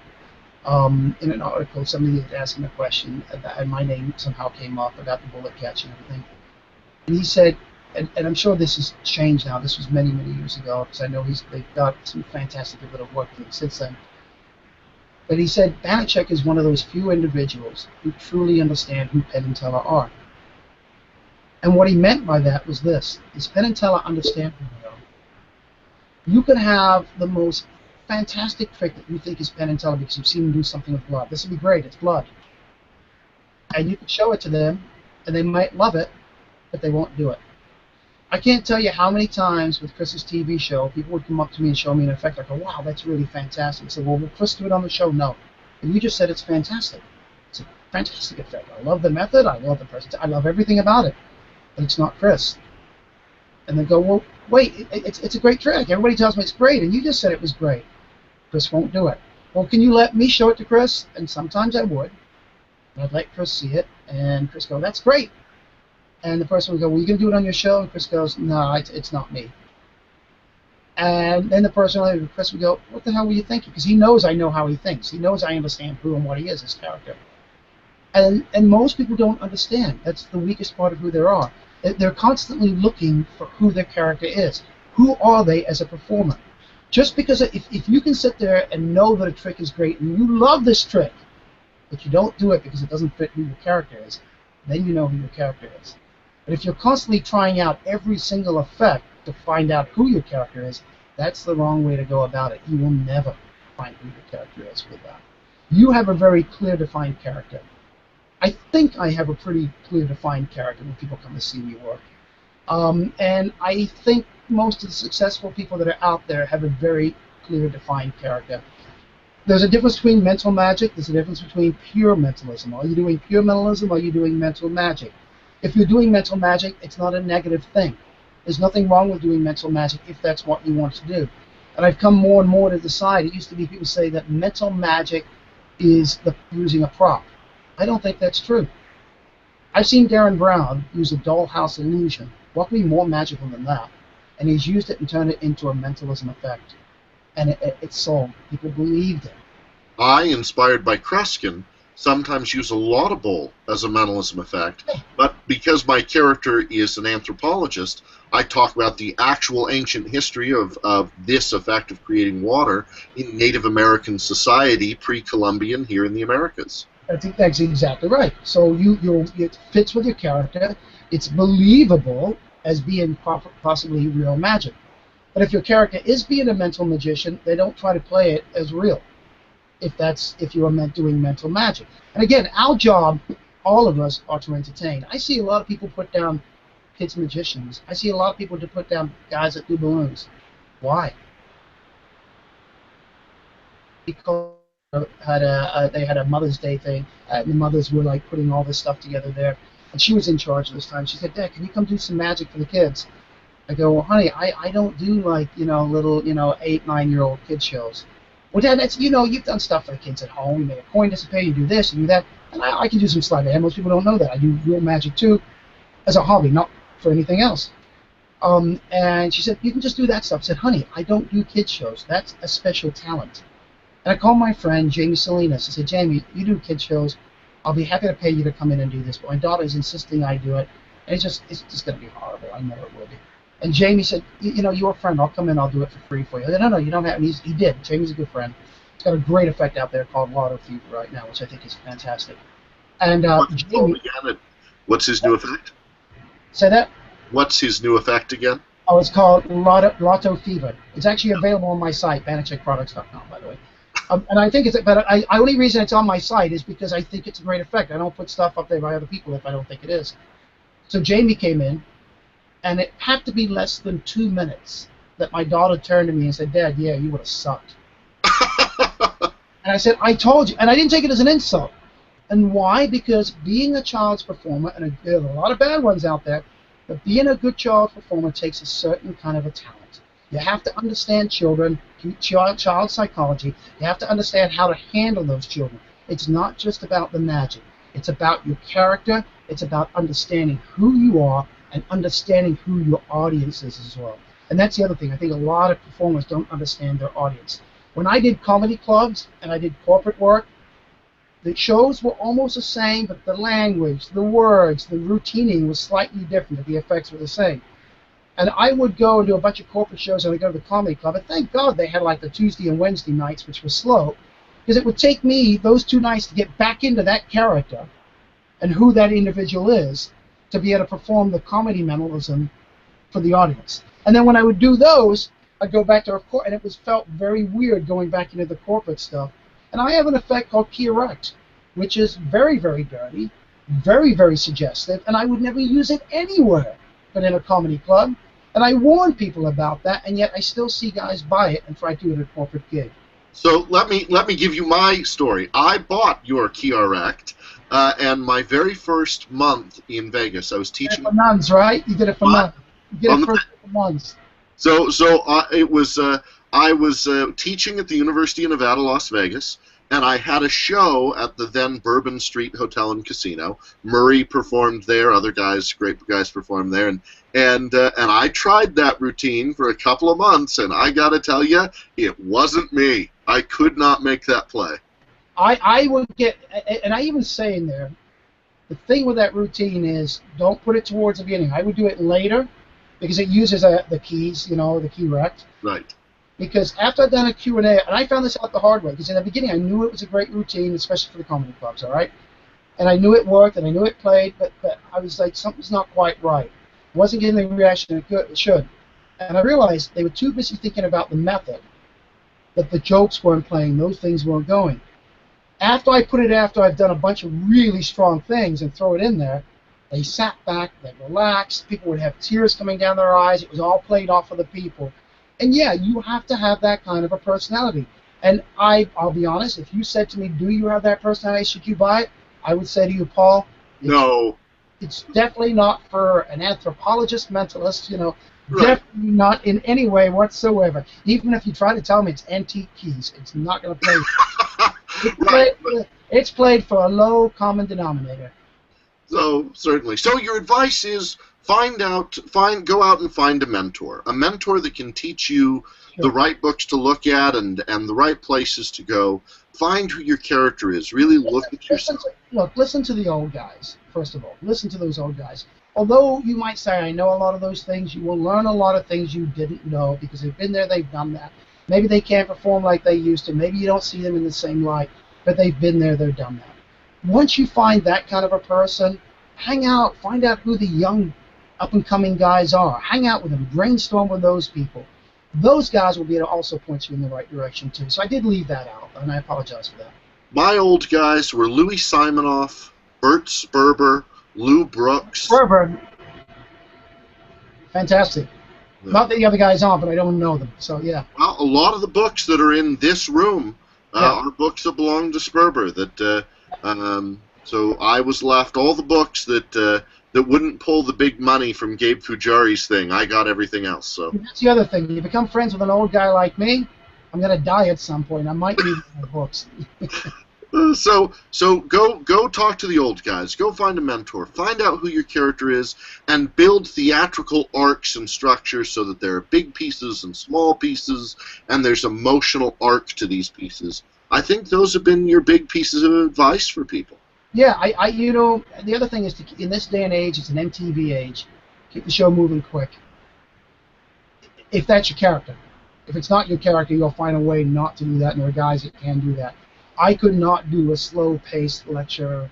in an article, somebody had asked him a question, and my name somehow came up about the bullet catch and everything. And he said, and I'm sure this has changed now. This was many, many years ago, because I know they've got some fantastic bit of work since then. But he said, Banachek is one of those few individuals who truly understand who Penn and Teller are. And what he meant by that was this, is Penn and Teller understand who they are. You can have the most fantastic trick that you think is Penn and Teller because you've seen him do something with blood. This would be great, it's blood. And you can show it to them, and they might love it, but they won't do it. I can't tell you how many times with Chris's TV show, people would come up to me and show me an effect. I go, wow, that's really fantastic. I said, well, will Chris do it on the show? No. And you just said it's fantastic. I said, fantastic effect. I love the method. I love the person. I love everything about it. But it's not Chris. And they go, well, wait, it's a great trick. Everybody tells me it's great, and you just said it was great. Chris won't do it. Well, can you let me show it to Chris? And sometimes I would. And I'd let Chris see it, and Chris go, that's great. And the person would go, well, you can do it on your show? And Chris goes, no, it's not me. And then the person, Chris would go, what the hell were you thinking? Because he knows I know how he thinks. He knows I understand who and what he is, his character. And most people don't understand. That's the weakest part of who they are. They're constantly looking for who their character is. Who are they as a performer? Just because if you can sit there and know that a trick is great and you love this trick, but you don't do it because it doesn't fit who your character is, then you know who your character is. But if you're constantly trying out every single effect to find out who your character is, that's the wrong way to go about it. You will never find who your character is with that. You have a very clear, defined character. I think I have a pretty clear, defined character when people come to see me work. And I think most of the successful people that are out there have a very clear, defined character. There's a difference between mental magic. There's a difference between pure mentalism. Are you doing pure mentalism or are you doing mental magic? If you're doing mental magic, it's not a negative thing. There's nothing wrong with doing mental magic if that's what you want to do. And I've come more and more to decide. It used to be people say that mental magic is using a prop. I don't think that's true. I've seen Darren Brown use a dollhouse illusion. What could be more magical than that? And he's used it and turned it into a mentalism effect. And it sold. People believed it. I, inspired by Kreskin, sometimes use a laudable as a mentalism effect, but because my character is an anthropologist, I talk about the actual ancient history of this effect of creating water in Native American society, pre-Columbian, here in the Americas. I think that's exactly right. So it fits with your character. It's believable as being possibly real magic. But if your character is being a mental magician, they don't try to play it as real. If you are doing mental magic. And again, our job, all of us, are to entertain. I see a lot of people put down kids magicians. I see a lot of people to put down guys that do balloons. Why? Because they had a Mother's Day thing, and the mothers were like putting all this stuff together there, and she was in charge this time. She said, Dad, can you come do some magic for the kids? I go, well, honey, I don't do like, little, 8, 9-year-old kid shows. Well, Dad, that's, you've done stuff for the kids at home. You make a coin disappear, you do this, you do that, and I can do some sleight of hand. Most people don't know that. I do real magic too, as a hobby, not for anything else. And she said, you can just do that stuff. I said, honey, I don't do kids shows. That's a special talent. And I called my friend, Jamie Salinas. I said, Jamie, you do kids shows. I'll be happy to pay you to come in and do this. But my daughter is insisting I do it. And it's just going to be horrible. I know it will be. And Jamie said, you're a friend. I'll come in. I'll do it for free for you. I said, no, you don't have. And he did. Jamie's a good friend. He's got a great effect out there called Water Fever right now, which I think is fantastic. And Jamie, what's his new effect? Say that? What's his new effect again? Oh, it's called Lotto Fever. It's actually available on my site, banachekproducts.com, by the way. And I think I only reason it's on my site is because I think it's a great effect. I don't put stuff up there by other people if I don't think it is. So Jamie came in, and it had to be less than 2 minutes that my daughter turned to me and said, Dad, yeah, you would have sucked. And I said, I told you. And I didn't take it as an insult. And why? Because being a child's performer, and there are a lot of bad ones out there, but being a good child performer takes a certain kind of a talent. You have to understand children, child psychology. You have to understand how to handle those children. It's not just about the magic. It's about your character. It's about understanding who you are and understanding who your audience is as well. And that's the other thing. I think a lot of performers don't understand their audience. When I did comedy clubs and I did corporate work, the shows were almost the same, but the language, the words, the routining was slightly different, but the effects were the same. And I would go and do a bunch of corporate shows, and I'd go to the comedy club, and thank God they had like the Tuesday and Wednesday nights, which were slow, because it would take me those 2 nights to get back into that character and who that individual is to be able to perform the comedy mentalism for the audience. And then when I would do those, I'd go back to and it felt very weird going back into the corporate stuff. And I have an effect called key erect, which is very, very dirty, very, very suggestive, and I would never use it anywhere but in a comedy club. And I warn people about that, and yet I still see guys buy it and try to do it at a corporate gig. So let me give you my story. I bought your key erect And my very first month in Vegas, I was You did it teaching. for nuns, right? You did it for What? nuns. You did On it the for nuns. It was I was teaching at the University of Nevada, Las Vegas, and I had a show at the then Bourbon Street Hotel and Casino. Murray performed there, other guys, great guys, performed there, and I tried that routine for a couple of months, and I got to tell you, it wasn't me. I could not make that play. I would get, and I even say in there, the thing with that routine is don't put it towards the beginning. I would do it later because it uses the keys, the key rect. Right. Because after I've done a Q&A, and I found this out the hard way, because in the beginning I knew it was a great routine, especially for the comedy clubs, all right? And I knew it worked, and I knew it played, but I was like, something's not quite right. It wasn't getting the reaction it should. And I realized they were too busy thinking about the method, that the jokes weren't playing, those things weren't going. After I've done a bunch of really strong things and throw it in there, they sat back, they relaxed, people would have tears coming down their eyes, it was all played off of the people. And yeah, you have to have that kind of a personality. And I'll be honest, if you said to me, do you have that personality, should you buy it? I would say to you, Paul, No. it's definitely not for an anthropologist, mentalist, Right. definitely not in any way whatsoever. Even if you try to tell me it's antique keys, it's not going to play. Right. It's played for a low common denominator. So certainly. So your advice is go out and find a mentor that can teach you the right books to look at and the right places to go. Find who your character is. Really look at yourself. Listen to the old guys, first of all. Listen to those old guys. Although you might say, I know a lot of those things, you will learn a lot of things you didn't know because they've been there, they've done that. Maybe they can't perform like they used to. Maybe you don't see them in the same light, but they've been there, they've done that. Once you find that kind of a person, hang out, find out who the young up-and-coming guys are. Hang out with them, brainstorm with those people. Those guys will be able to also point you in the right direction, too. So I did leave that out, and I apologize for that. My old guys were Louis Simonoff, Bert Sperber, Lou Brooks. Sperber, fantastic. Yeah. Not that the other guys aren't, but I don't know them, so yeah. Well, a lot of the books that are in this room are books that belong to Sperber. So I was left all the books that wouldn't pull the big money from Gabe Fujari's thing. I got everything else. So that's the other thing. You become friends with an old guy like me, I'm gonna die at some point. I might need more books. So go talk to the old guys. Go find a mentor. Find out who your character is, and build theatrical arcs and structures so that there are big pieces and small pieces, and there's emotional arc to these pieces. I think those have been your big pieces of advice for people. Yeah, the other thing is in this day and age, it's an MTV age. Keep the show moving quick. If that's your character. If it's not your character, you'll find a way not to do that, and there are guys that can do that. I could not do a slow-paced lecture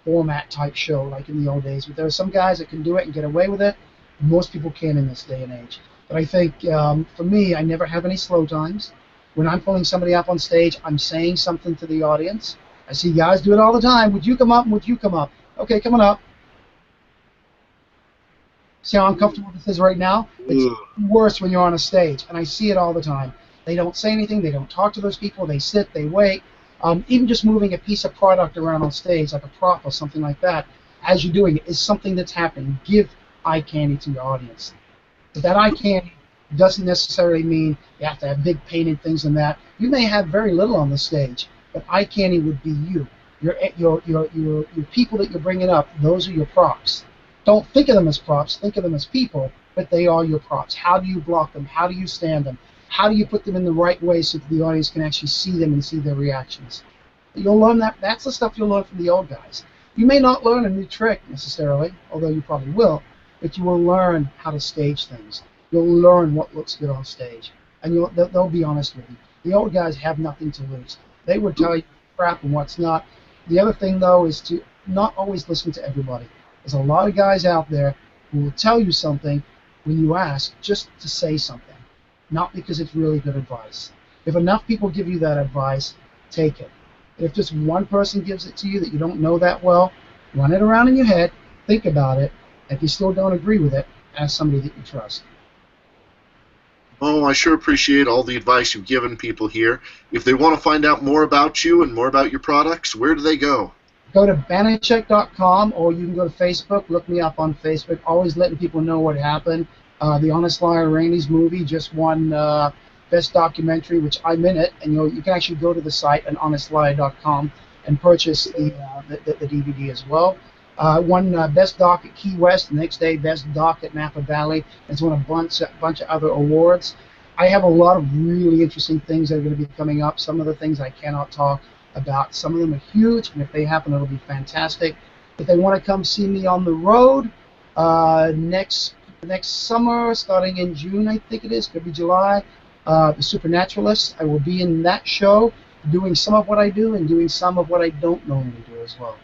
format type show like in the old days, but there are some guys that can do it and get away with it. Most people can in this day and age. But I think, for me, I never have any slow times. When I'm pulling somebody up on stage, I'm saying something to the audience. I see guys do it all the time. Would you come up? Would you come up? Okay, come on up. See how uncomfortable this is right now? It's worse when you're on a stage, and I see it all the time. They don't say anything. They don't talk to those people. They sit. They wait. Even just moving a piece of product around on stage, like a prop or something like that, as you're doing it, is something that's happening. Give eye candy to your audience. But that eye candy doesn't necessarily mean you have to have big painted things and that. You may have very little on the stage, but eye candy would be you. Your people that you're bringing up, those are your props. Don't think of them as props, think of them as people, but they are your props. How do you block them? How do you stand them? How do you put them in the right way so that the audience can actually see them and see their reactions? You'll learn that. That's the stuff you'll learn from the old guys. You may not learn a new trick necessarily, although you probably will, but you will learn how to stage things. You'll learn what looks good on stage, and they'll be honest with you. The old guys have nothing to lose. They would tell you crap and what's not. The other thing, though, is to not always listen to everybody. There's a lot of guys out there who will tell you something when you ask just to say something, not because it's really good advice. If enough people give you that advice, take it. If just one person gives it to you that you don't know that well, run it around in your head, think about it, and if you still don't agree with it, ask somebody that you trust. Oh, I sure appreciate all the advice you've given people here. If they want to find out more about you and more about your products, where do they go? Go to Banachek.com, or you can go to Facebook. Look me up on Facebook. Always letting people know what happened. The Honest Liar Randy's movie just won Best Documentary, which I'm in it. And you can actually go to the site at honestliar.com and purchase the DVD as well. Won Best Doc at Key West. The next day, Best Doc at Napa Valley. It's won a bunch of other awards. I have a lot of really interesting things that are going to be coming up. Some of the things I cannot talk about. Some of them are huge, and if they happen, it'll be fantastic. If they want to come see me on the road next summer, starting in June, I think it is, could be July, The Supernaturalist, I will be in that show doing some of what I do and doing some of what I don't normally do as well,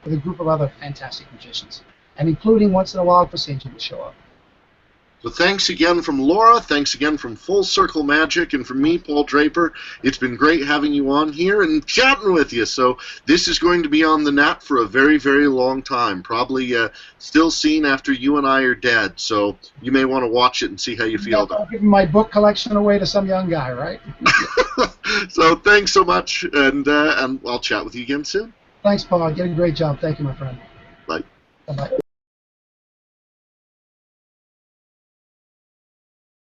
with a group of other fantastic magicians, and including once in a while Precision will show up. So thanks again from Laura, thanks again from Full Circle Magic, and from me, Paul Draper. It's been great having you on here and chatting with you. So this is going to be on the net for a very, very long time, probably still seen after you and I are dead. So you may want to watch it and see how you feel about it. I'm giving my book collection away to some young guy, right? So thanks so much, and I'll chat with you again soon. Thanks, Paul. You did a great job. Thank you, my friend. Bye. Bye-bye.